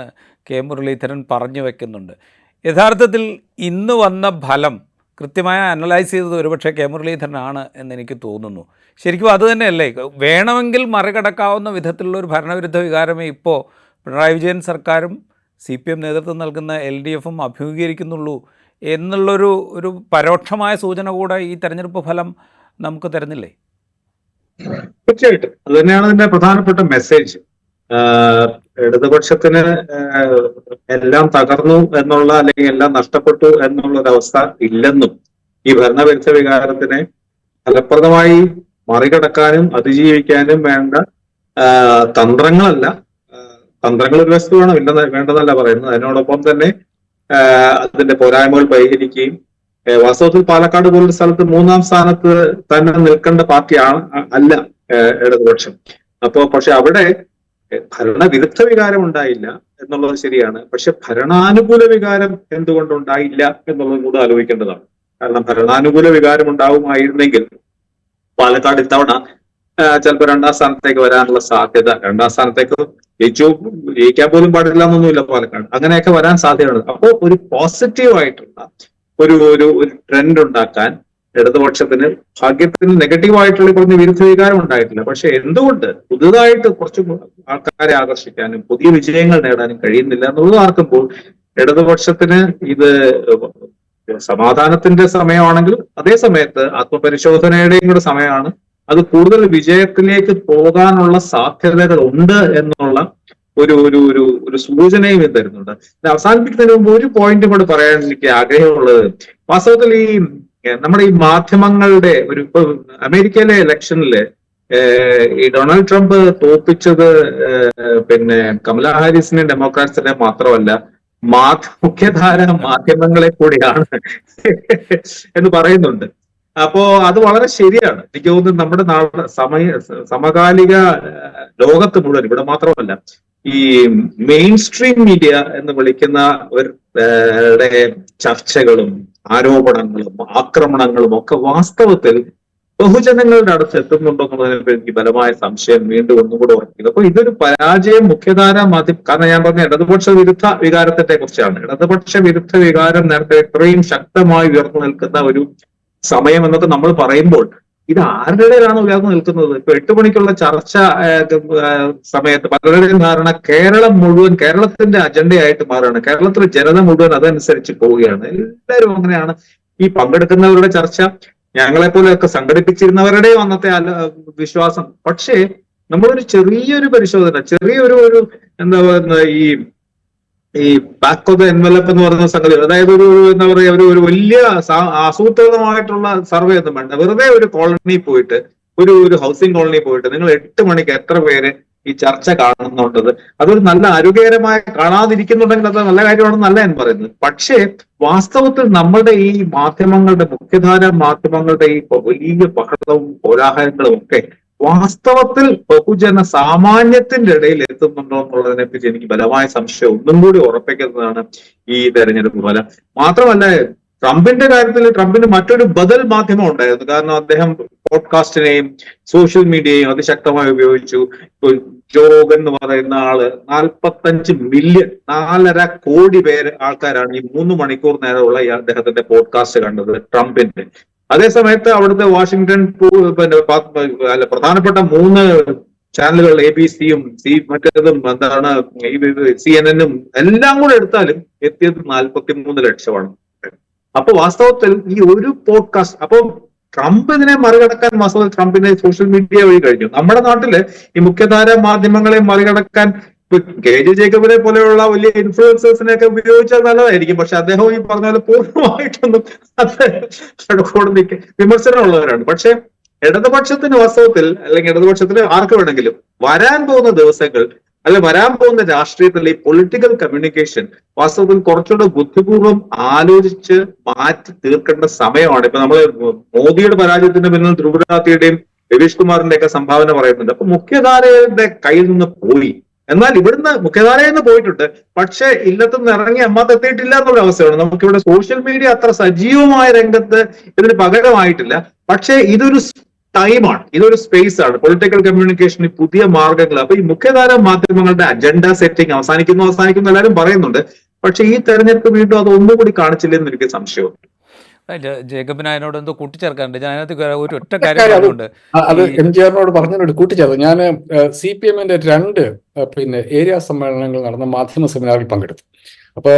കെ മുരളീധരൻ പറഞ്ഞു വയ്ക്കുന്നുണ്ട്. യഥാർത്ഥത്തിൽ ഇന്ന് വന്ന ഫലം കൃത്യമായി അനലൈസ് ചെയ്തത് ഒരുപക്ഷെ കെ മുരളീധരനാണ് എന്നെനിക്ക് തോന്നുന്നു. ശരിക്കും അതുതന്നെയല്ലേ, വേണമെങ്കിൽ മറികടക്കാവുന്ന വിധത്തിലുള്ളൊരു ഭരണവിരുദ്ധ വികാരമേ ഇപ്പോൾ പിണറായി വിജയൻ സർക്കാരും CPM നേതൃത്വം നൽകുന്ന LDFും അഭിമുഖീകരിക്കുന്നുള്ളൂ എന്നുള്ളൊരു പരോക്ഷമായ സൂചന കൂടെ ഈ തെരഞ്ഞെടുപ്പ് ഫലം നമുക്ക് തരുന്നില്ലേ? തീർച്ചയായിട്ടും അത് തന്നെയാണ് ഇതിന്റെ പ്രധാനപ്പെട്ട മെസ്സേജ്. ഇടതുപക്ഷത്തിന് എല്ലാം തകർന്നു എന്നുള്ള, അല്ലെങ്കിൽ എല്ലാം നഷ്ടപ്പെട്ടു എന്നുള്ള ഒരവസ്ഥ ഇല്ലെന്നും ഈ ഭരണവിരുദ്ധ വികാരത്തിനെ ഫലപ്രദമായി മറികടക്കാനും അതിജീവിക്കാനും വേണ്ട തന്ത്രങ്ങളല്ല, തന്ത്രങ്ങൾ ഒരു വസ്തു വേണം, വേണ്ടെന്നല്ല പറയുന്നത്, അതിനോടൊപ്പം തന്നെ അതിന്റെ പോരായ്മകൾ പരിഹരിക്കുകയും, വാസ്തവത്തിൽ പാലക്കാട് പോലൊരു സ്ഥലത്ത് 3-ാം സ്ഥാനത്ത് തന്നെ നിൽക്കേണ്ട പാർട്ടിയാണ് അല്ല ഇടതുപക്ഷം. പക്ഷെ അവിടെ ഭരണവിരുദ്ധ വികാരം ഉണ്ടായില്ല എന്നുള്ളത് ശരിയാണ്. പക്ഷെ ഭരണാനുകൂല വികാരം എന്തുകൊണ്ടുണ്ടായില്ല എന്നുള്ളത് കൂടെ ആലോചിക്കേണ്ടതാണ്. കാരണം ഭരണാനുകൂല വികാരം ഉണ്ടാവുമായിരുന്നെങ്കിൽ പാലക്കാട് ഇത്തവണ ചിലപ്പോൾ 2-ാം സ്ഥാനത്തേക്ക് വരാനുള്ള സാധ്യത, 2-ാം സ്ഥാനത്തേക്ക് ജയിക്കാൻ പോലും പാടില്ല എന്നൊന്നുമില്ല പാലക്കാട്, അങ്ങനെയൊക്കെ വരാൻ സാധ്യതയുണ്ട്. അപ്പോൾ ഒരു പോസിറ്റീവായിട്ടുള്ള ഒരു ട്രെൻഡ് ഉണ്ടാക്കാൻ ഇടതുപക്ഷത്തിന് ഭാഗ്യത്തിന് നെഗറ്റീവായിട്ടുള്ള പറഞ്ഞ വിരുദ്ധ വികാരം ഉണ്ടായിട്ടില്ല. പക്ഷെ എന്തുകൊണ്ട് പുതുതായിട്ട് കുറച്ച് ആൾക്കാരെ ആകർഷിക്കാനും പുതിയ വിജയങ്ങൾ നേടാനും കഴിയുന്നില്ല എന്നുള്ളത് ആർക്കുമ്പോൾ ഇടതുപക്ഷത്തിന് ഇത് സമാധാനത്തിന്റെ സമയമാണെങ്കിലും അതേ സമയത്ത് ആത്മപരിശോധനയുടെയും കൂടെ സമയമാണ്. അത് കൂടുതൽ വിജയത്തിലേക്ക് പോകാനുള്ള സാധ്യതകൾ ഉണ്ട് എന്നുള്ള ഒരു സൂചനയും ഇത് തരുന്നുണ്ട്. അവസാനിപ്പിക്കുന്നതിന് മുമ്പ് ഒരു പോയിന്റ് കൂടെ പറയാൻ എനിക്ക് ആഗ്രഹമുള്ളത്, വാസ്തവത്തിൽ നമ്മുടെ ഈ മാധ്യമങ്ങളുടെ ഇപ്പൊ അമേരിക്കയിലെ ഇലക്ഷനില് ഈ ഡൊണാൾഡ് ട്രംപ് തോൽപ്പിച്ചത് പിന്നെ കമലാ ഹാരിസിനെ ഡെമോക്രാറ്റ്സിനെ മാത്രമല്ല മുഖ്യധാര മാധ്യമങ്ങളെ കൂടിയാണ് എന്ന് പറയുന്നുണ്ട്. അപ്പോ അത് വളരെ ശരിയാണ്. എനിക്ക് തോന്നുന്നു നമ്മുടെ സമകാലിക ലോകത്ത് മുഴുവൻ, ഇവിടെ മാത്രമല്ല, ഈ മെയിൻ സ്ട്രീം മീഡിയ എന്ന് വിളിക്കുന്ന ചർച്ചകളും ആരോപണങ്ങളും ആക്രമണങ്ങളും ഒക്കെ വാസ്തവത്തിൽ ബഹുജനങ്ങളുടെ അടുത്ത് എത്തുന്നുണ്ടോ എന്നുള്ളതിനെ എനിക്ക് ബലമായ സംശയം വീണ്ടും ഒന്നുകൂടെ ഉറപ്പിക്കുന്നു. അപ്പൊ ഇതൊരു പരാജയം മുഖ്യധാര മാധ്യമം, കാരണം ഞാൻ പറഞ്ഞ ഇടതുപക്ഷ വിരുദ്ധ വികാരത്തെ കുറിച്ചാണ്. ഇടതുപക്ഷ വിരുദ്ധ വികാരം നേരത്തെ ഇത്രയും ശക്തമായി ഉയർന്നു നിൽക്കുന്ന ഒരു സമയം എന്നൊക്കെ നമ്മൾ പറയുമ്പോൾ ഇത് ആരുടേതാണ് ഉയർന്നു നിൽക്കുന്നത്? ഇപ്പൊ 8 മണിക്കുള്ള ചർച്ച സമയത്ത് പലരുടെയും ധാരണ കേരളം മുഴുവൻ കേരളത്തിന്റെ അജണ്ടയായിട്ട് മാറുകയാണ്, കേരളത്തിലെ ജനത മുഴുവൻ അതനുസരിച്ച് പോവുകയാണ്. എല്ലാവരും അങ്ങനെയാണ്. ഈ പങ്കെടുക്കുന്നവരുടെ ചർച്ച ഞങ്ങളെ പോലെയൊക്കെ സംഘടിപ്പിച്ചിരുന്നവരുടെയും അന്നത്തെ വിശ്വാസം. പക്ഷേ നമ്മളൊരു ചെറിയൊരു പരിശോധന, ചെറിയൊരു എന്താ പറയുന്ന ഈ ബാക്ക് ഓഫ് ദ എൻവലപ്പ് എന്ന് പറയുന്ന സംഗതി, അതായത് എന്താ പറയാ ഒരു വലിയ ആസൂത്രിതമായിട്ടുള്ള സർവേ ഒന്നും വേണ്ട. വെറുതെ ഒരു കോളനി പോയിട്ട്, ഒരു ഹൗസിംഗ് കോളനി പോയിട്ട് നിങ്ങൾ 8 മണിക്ക് എത്ര പേര് ഈ ചർച്ച കാണുന്നുണ്ടത്, അതൊരു നല്ല ആരോഗ്യകരമായ, കാണാതിരിക്കുന്നുണ്ടെങ്കിൽ അത് നല്ല കാര്യമാണെന്നല്ല ഞാൻ പറയുന്നത്. പക്ഷേ വാസ്തവത്തിൽ നമ്മുടെ ഈ മാധ്യമങ്ങളുടെ, മുഖ്യധാര മാധ്യമങ്ങളുടെ ഈ വലിയ ബഹളവും കോലാഹലങ്ങളും ഒക്കെ വാസ്തവത്തിൽ ബഹുജന സാമാന്യത്തിന്റെ ഇടയിൽ എത്തുന്നുണ്ടോ എന്നുള്ളതിനെ പറ്റി എനിക്ക് ബലമായ സംശയം ഒന്നും കൂടി ഉറപ്പിക്കുന്നതാണ് ഈ തെരഞ്ഞെടുപ്പ് ഫലം. മാത്രമല്ല, ട്രംപിന്റെ കാര്യത്തിൽ ട്രംപിന് മറ്റൊരു ബദൽ മാധ്യമം ഉണ്ടായിരുന്നു. കാരണം അദ്ദേഹം പോഡ്കാസ്റ്റിനെയും സോഷ്യൽ മീഡിയയും അതിശക്തമായി ഉപയോഗിച്ചു. ജോ റോഗൻ എന്ന് പറയുന്ന ആള് 45 മില്യൺ, 4.5 കോടി ആൾക്കാരാണ് ഈ 3 മണിക്കൂർ നേരമുള്ള ഈ അദ്ദേഹത്തിന്റെ പോഡ്കാസ്റ്റ് കണ്ടത് ട്രംപിന്റെ. അതേസമയത്ത് അവിടുത്തെ വാഷിംഗ്ടൺ പ്രധാനപ്പെട്ട 3 ചാനലുകൾ, ABCയും മറ്റേതും എന്താണ് CNN എല്ലാം കൂടെ എടുത്താലും എത്തിയത് 43 ലക്ഷമാണ്. അപ്പൊ വാസ്തവത്തിൽ ഈ ഒരു പോഡ്കാസ്റ്റ്, അപ്പൊ ട്രംപ് ഇതിനെ മറികടക്കാൻ വാസ്തവത്തിൽ ട്രംപിന്റെ സോഷ്യൽ മീഡിയ വഴി കഴിഞ്ഞു. നമ്മുടെ നാട്ടില് ഈ മുഖ്യധാര മാധ്യമങ്ങളെ മറികടക്കാൻ KJ ജേക്കബിനെ പോലെയുള്ള വലിയ ഇൻഫ്ലുവൻസേഴ്സിനെയൊക്കെ ഉപയോഗിച്ചാൽ നല്ലതായിരിക്കും. പക്ഷെ അദ്ദേഹം ഈ പറഞ്ഞ പോലെ പൂർണ്ണമായിട്ടൊന്നും കോടതിക്ക് വിമർശനമുള്ളവരാണ്. പക്ഷെ ഇടതുപക്ഷത്തിന് വാസ്തവത്തിൽ, അല്ലെങ്കിൽ ഇടതുപക്ഷത്തിന് ആർക്ക് വേണമെങ്കിലും വരാൻ പോകുന്ന ദിവസങ്ങൾ, അല്ലെ വരാൻ പോകുന്ന രാഷ്ട്രീയത്തിൽ ഈ പൊളിറ്റിക്കൽ കമ്മ്യൂണിക്കേഷൻ വാസ്തവത്തിൽ കുറച്ചുകൂടെ ബുദ്ധിപൂർവ്വം ആലോചിച്ച് മാറ്റി തീർക്കേണ്ട സമയമാണ്. ഇപ്പൊ നമ്മള് മോദിയുടെ പരാജയത്തിന് പിന്നിൽ ധ്രുവരാത്തിയുടെയും രവീഷ് കുമാറിന്റെ ഒക്കെ സംഭാവന പറയുന്നുണ്ട്. അപ്പൊ മുഖ്യധാരയുടെ കയ്യിൽ നിന്ന് പോയി. എന്നാൽ ഇവിടുന്ന് മുഖ്യധാരയിൽ നിന്ന് പോയിട്ടുണ്ട്, പക്ഷെ ഇല്ലത്തുനിന്ന് ഇറങ്ങി അമ്മത്തെത്തിയിട്ടില്ല എന്നുള്ള അവസ്ഥയാണ്. നമുക്കിവിടെ സോഷ്യൽ മീഡിയ അത്ര സജീവമായ രംഗത്ത് ഇതിന് പകരമായിട്ടില്ല. പക്ഷേ ഇതൊരു ടൈമാണ്, ഇതൊരു സ്പേസ് ആണ്. പൊളിറ്റിക്കൽ കമ്മ്യൂണിക്കേഷന് പുതിയ മാർഗങ്ങൾ. അപ്പൊ ഈ മുഖ്യധാര മാധ്യമങ്ങളുടെ അജണ്ട സെറ്റിംഗ് അവസാനിക്കുന്നു എല്ലാവരും പറയുന്നുണ്ട്. പക്ഷെ ഈ തെരഞ്ഞെടുപ്പ് വീണ്ടും അത് ഒന്നുകൂടി കാണിച്ചില്ലെന്ന് എനിക്ക് സംശയമുണ്ട്. ജേക്കബിന് അതിനോട് എന്തോ കൂട്ടിച്ചേർക്കാനുണ്ട്. ഞാൻ അതിനകത്ത് ഒരു ഒറ്റ കാര്യം പറഞ്ഞുകൊണ്ട് അത് എംജിആറിനോട് പറഞ്ഞതിനോട് കൂട്ടിച്ചേർത്ത്. ഞാൻ CPM-ന്റെ 2 ഏരിയ സമ്മേളനങ്ങൾ നടന്ന മാധ്യമ സെമിനാറിൽ പങ്കെടുത്തു. അപ്പോൾ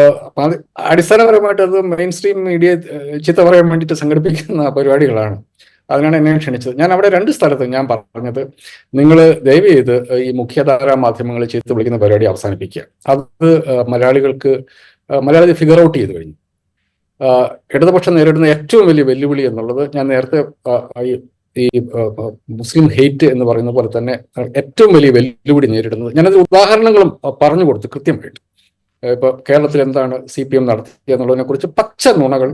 അടിസ്ഥാനപരമായിട്ട് അത് മെയിൻ സ്ട്രീം മീഡിയ ചീത്ത പറയാൻ വേണ്ടിയിട്ട് സംഘടിപ്പിക്കുന്ന പരിപാടികളാണ്. അതിനാണ് എന്നെ ക്ഷണിച്ചത്. ഞാൻ അവിടെ 2 സ്ഥലത്ത് ഞാൻ പറഞ്ഞത്, നിങ്ങൾ ദയവ് ചെയ്ത് ഈ മുഖ്യധാരാ മാധ്യമങ്ങൾ ചീത്ത വിളിക്കുന്ന പരിപാടി അവസാനിപ്പിക്കുക. അത് മലയാളി ഫിഗർ ഔട്ട് ചെയ്ത് കഴിഞ്ഞു. ഇടതുപക്ഷം നേരിടുന്ന ഏറ്റവും വലിയ വെല്ലുവിളി എന്നുള്ളത്, ഞാൻ നേരത്തെ ഈ മുസ്ലിം ഹെയ്റ്റ് എന്ന് പറയുന്ന പോലെ തന്നെ ഏറ്റവും വലിയ വെല്ലുവിളി നേരിടുന്നത്, ഞാനത് ഉദാഹരണങ്ങളും പറഞ്ഞു കൊടുത്തു കൃത്യമായിട്ട്. ഇപ്പൊ കേരളത്തിൽ എന്താണ് CPM നടത്തിയത് എന്നുള്ളതിനെ കുറിച്ച് പച്ച നുണകൾ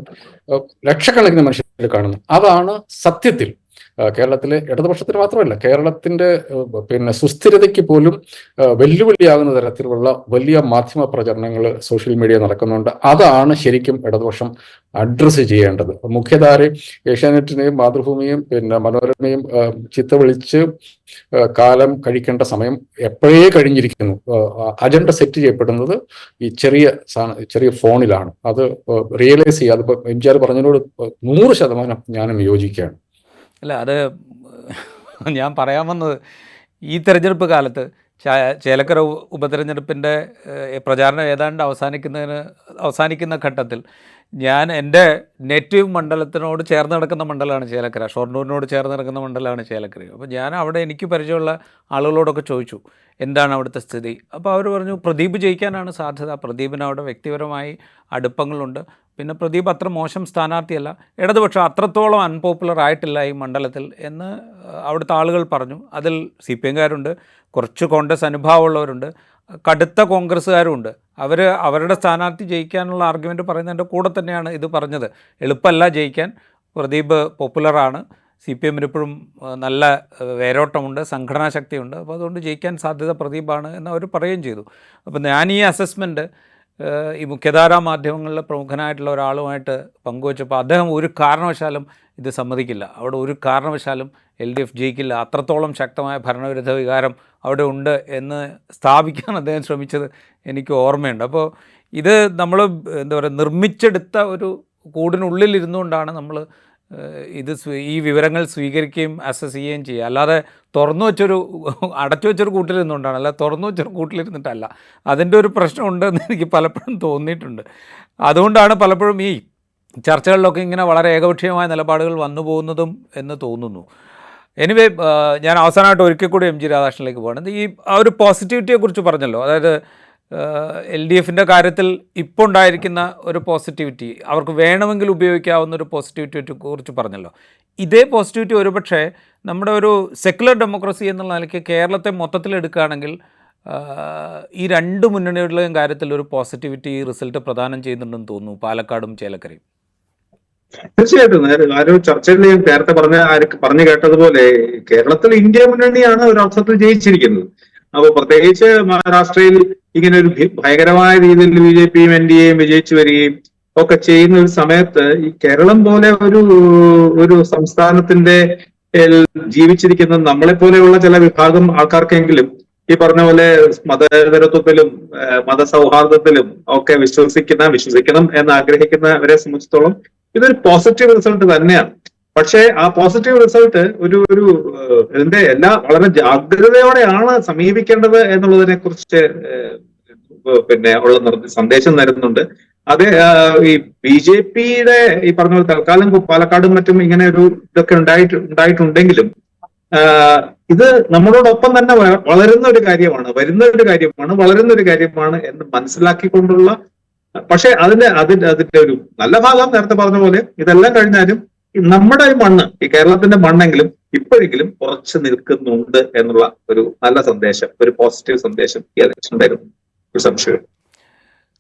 ലക്ഷക്കണക്കിന് മനുഷ്യർ കാണുന്നു. അതാണ് സത്യത്തിൽ കേരളത്തിലെ ഇടതുപക്ഷത്തിന് മാത്രമല്ല, കേരളത്തിന്റെ സുസ്ഥിരതയ്ക്ക് പോലും വെല്ലുവിളിയാകുന്ന തരത്തിലുള്ള വലിയ മാധ്യമ പ്രചരണങ്ങൾ സോഷ്യൽ മീഡിയ നടക്കുന്നുണ്ട്. അതാണ് ശരിക്കും ഇടതുപക്ഷം അഡ്രസ്സ് ചെയ്യേണ്ടത്. മുഖ്യധാര ഏഷ്യാനെറ്റിനെയും മാതൃഭൂമിയും മനോരമയും ചീത്ത വിളിച്ച് കാലം കഴിക്കേണ്ട സമയം എപ്പോഴേ കഴിഞ്ഞിരിക്കുന്നു. അജണ്ട സെറ്റ് ചെയ്യപ്പെടുന്നത് ഈ ചെറിയ ഫോണിലാണ്. അത് റിയലൈസ് ചെയ്യുക. അതിപ്പോ MGR പറഞ്ഞതിനോട് 100% ഞാനും യോജിക്കുകയാണ്. അല്ല, അത് ഞാൻ പറയാൻ വന്നത്, ഈ തെരഞ്ഞെടുപ്പ് കാലത്ത് ചേലക്കര ഉപതെരഞ്ഞെടുപ്പിൻ്റെ പ്രചാരണം ഏതാണ്ട് അവസാനിക്കുന്ന ഘട്ടത്തിൽ ഞാൻ എൻ്റെ നേറ്റീവ് മണ്ഡലത്തിനോട് ചേർന്ന് നടക്കുന്ന മണ്ഡലമാണ് ചേലക്കര, ഷൊർണൂരിനോട് ചേർന്ന് നടക്കുന്ന മണ്ഡലമാണ് ചേലക്കര. അപ്പോൾ ഞാൻ അവിടെ എനിക്ക് പരിചയമുള്ള ആളുകളോടൊക്കെ ചോദിച്ചു എന്താണ് അവിടുത്തെ സ്ഥിതി. അപ്പോൾ അവർ പറഞ്ഞു പ്രദീപ് ജയിക്കാനാണ് സാധ്യത. പ്രദീപിന് അവിടെ വ്യക്തിപരമായി അടുപ്പങ്ങളുണ്ട്. പിന്നെ പ്രദീപ് അത്ര മോശം സ്ഥാനാർത്ഥിയല്ല, ഇടതുപക്ഷം അത്രത്തോളം അൺപോപ്പുലർ ആയിട്ടില്ല ഈ മണ്ഡലത്തിൽ എന്ന് അവിടുത്തെ ആളുകൾ പറഞ്ഞു. അതിൽ CPM-കാരുണ്ട്, കുറച്ച് കോൺഗ്രസ് അനുഭാവമുള്ളവരുണ്ട്, കടുത്ത കോൺഗ്രസ്സുകാരുമുണ്ട്. അവരുടെ സ്ഥാനാർത്ഥി ജയിക്കാനുള്ള ആർഗ്യുമെൻറ്റ് പറയുന്നതിൻ്റെ കൂടെ തന്നെയാണ് ഇത് പറഞ്ഞത്. എളുപ്പമല്ല ജയിക്കാൻ, പ്രദീപ് പോപ്പുലറാണ്, CPM-ന് ഇപ്പോഴും നല്ല വേരോട്ടമുണ്ട്, സംഘടനാ ശക്തിയുണ്ട്, അപ്പോൾ അതുകൊണ്ട് ജയിക്കാൻ സാധ്യത പ്രദീപാണ് എന്ന് അവർ പറയുകയും ചെയ്തു. അപ്പോൾ ഞാൻ ഈ അസസ്മെൻറ്റ് ഈ മുഖ്യധാരാ മാധ്യമങ്ങളിലെ പ്രമുഖനായിട്ടുള്ള ഒരാളുമായിട്ട് പങ്കുവച്ചപ്പോൾ അദ്ദേഹം ഒരു കാരണവശാലും ഇത് സമ്മതിക്കില്ല, അവിടെ ഒരു കാരണവശാലും LDF ജയിക്കില്ല, അത്രത്തോളം ശക്തമായ ഭരണവിരുദ്ധ വികാരം അവിടെ ഉണ്ട് എന്ന് സ്ഥാപിക്കാൻ അദ്ദേഹം ശ്രമിച്ചത് എനിക്ക് ഓർമ്മയുണ്ട്. അപ്പോൾ ഇത് നമ്മൾ എന്താ പറയുക, നിർമ്മിച്ചെടുത്ത ഒരു കൂടിനുള്ളിലിരുന്നുകൊണ്ടാണ് നമ്മൾ ഈ വിവരങ്ങൾ സ്വീകരിക്കുകയും അസസ് ചെയ്യുകയും ചെയ്യുക. അല്ലാതെ അടച്ചു വെച്ചൊരു കൂട്ടിലിരുന്നുകൊണ്ടാണ്, അല്ല തുറന്നു വെച്ചൊരു കൂട്ടിലിരുന്നിട്ടല്ല. അതിൻ്റെ ഒരു പ്രശ്നമുണ്ടെന്ന് എനിക്ക് പലപ്പോഴും തോന്നിയിട്ടുണ്ട്. അതുകൊണ്ടാണ് പലപ്പോഴും ഈ ചർച്ചകളിലൊക്കെ ഇങ്ങനെ വളരെ ഏകപക്ഷീയമായ നിലപാടുകൾ വന്നു പോകുന്നതും എന്ന് തോന്നുന്നു. എനിവേ, ഞാൻ അവസാനമായിട്ട് ഒരിക്കൽ കൂടി MG രാധാകൃഷ്ണനിലേക്ക് പോകുന്നത്, ഈ ആ ഒരു പോസിറ്റിവിറ്റിയെക്കുറിച്ച് പറഞ്ഞല്ലോ. അതായത് LDF-ൻ്റെ കാര്യത്തിൽ ഇപ്പോൾ ഉണ്ടായിരിക്കുന്ന ഒരു പോസിറ്റിവിറ്റി, അവർക്ക് വേണമെങ്കിൽ ഉപയോഗിക്കാവുന്ന ഒരു പോസിറ്റിവിറ്റിയെ കുറിച്ച് പറഞ്ഞല്ലോ. ഇതേ പോസിറ്റിവിറ്റി ഒരുപക്ഷെ നമ്മുടെ ഒരു സെക്കുലർ ഡെമോക്രസി എന്നുള്ള നിലയ്ക്ക് കേരളത്തെ മൊത്തത്തിലെടുക്കുകയാണെങ്കിൽ ഈ 2 മുന്നണികളുടെയും കാര്യത്തിൽ ഒരു പോസിറ്റിവിറ്റി റിസൾട്ട് പ്രദാനം ചെയ്യുന്നുണ്ടെന്ന് തോന്നുന്നു, പാലക്കാടും ചേലക്കരയും. തീർച്ചയായിട്ടും ആരോ ചർച്ചയിൽ നേരത്തെ പറഞ്ഞു കേട്ടതുപോലെ കേരളത്തിൽ ഇന്ത്യ മുന്നണിയാണ് ഒരർത്ഥത്തിൽ ജയിച്ചിരിക്കുന്നത്. അപ്പൊ പ്രത്യേകിച്ച് മഹാരാഷ്ട്രയിൽ ഇങ്ങനെ ഒരു ഭയങ്കരമായ രീതിയിൽ BJP-യും NDA-യും വിജയിച്ചു വരികയും ഒക്കെ ചെയ്യുന്ന ഒരു സമയത്ത് ഈ കേരളം പോലെ ഒരു സംസ്ഥാനത്തിന്റെ ജീവിച്ചിരിക്കുന്ന നമ്മളെപ്പോലെയുള്ള ചില വിഭാഗം ആൾക്കാർക്കെങ്കിലും ഈ പറഞ്ഞ പോലെ മതേതരത്വത്തിലും മതസൗഹാർദ്ദത്തിലും ഒക്കെ വിശ്വസിക്കണം എന്ന് ആഗ്രഹിക്കുന്നവരെ സംബന്ധിച്ചിടത്തോളം ഇതൊരു പോസിറ്റീവ് റിസൾട്ട് തന്നെയാണ്. പക്ഷേ ആ പോസിറ്റീവ് റിസൾട്ട് ഇതിന്റെ വളരെ ജാഗ്രതയോടെയാണ് സമീപിക്കേണ്ടത് എന്നുള്ളതിനെ കുറിച്ച് ഉള്ള സന്ദേശം തരുന്നുണ്ട്. അത് ഈ BJP-യുടെ ഈ പറഞ്ഞ പോലെ തൽക്കാലം പാലക്കാടും മറ്റും ഇങ്ങനെ ഒരു ഇതൊക്കെ ഉണ്ടായിട്ടുണ്ടെങ്കിലും ഇത് നമ്മളോടൊപ്പം തന്നെ വളരുന്ന ഒരു കാര്യമാണ്, വളരുന്ന ഒരു കാര്യമാണ് എന്ന് മനസ്സിലാക്കിക്കൊണ്ടുള്ള, പക്ഷെ അതിന്റെ ഒരു നല്ല ഭാഗം നേരത്തെ പറഞ്ഞ പോലെ ഇതെല്ലാം കഴിഞ്ഞാലും നമ്മുടെ ഈ മണ്ണ്, ഈ കേരളത്തിന്റെ മണ്ണെങ്കിലും ഇപ്പോഴെങ്കിലും ഉറച്ചു നിൽക്കുന്നുണ്ട് എന്നുള്ള ഒരു നല്ല സന്ദേശം, ഒരു പോസിറ്റീവ് സന്ദേശം ഈ ഇലക്ഷൻ ഉണ്ടായിരുന്നു, ഒരു സംശയം.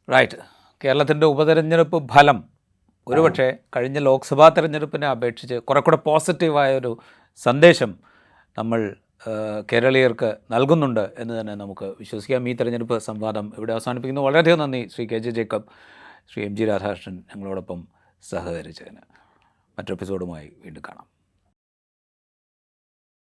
റൈറ്റ്. കേരളത്തിൻ്റെ ഉപതെരഞ്ഞെടുപ്പ് ഫലം ഒരുപക്ഷെ കഴിഞ്ഞ ലോക്സഭാ തെരഞ്ഞെടുപ്പിനെ അപേക്ഷിച്ച് കുറെ കൂടെ പോസിറ്റീവായൊരു സന്ദേശം നമ്മൾ കേരളീയർക്ക് നൽകുന്നുണ്ട് എന്ന് തന്നെ നമുക്ക് വിശ്വസിക്കാം. ഈ തെരഞ്ഞെടുപ്പ് സംവാദം ഇവിടെ അവസാനിപ്പിക്കുന്നു. വളരെയധികം നന്ദി Shri K J Jacob, Shri M G Radhakrishnan ഞങ്ങളോടൊപ്പം സഹകരിച്ചതിന്. മറ്റൊരു എപ്പിസോഡുമായി വീണ്ടും കാണാം.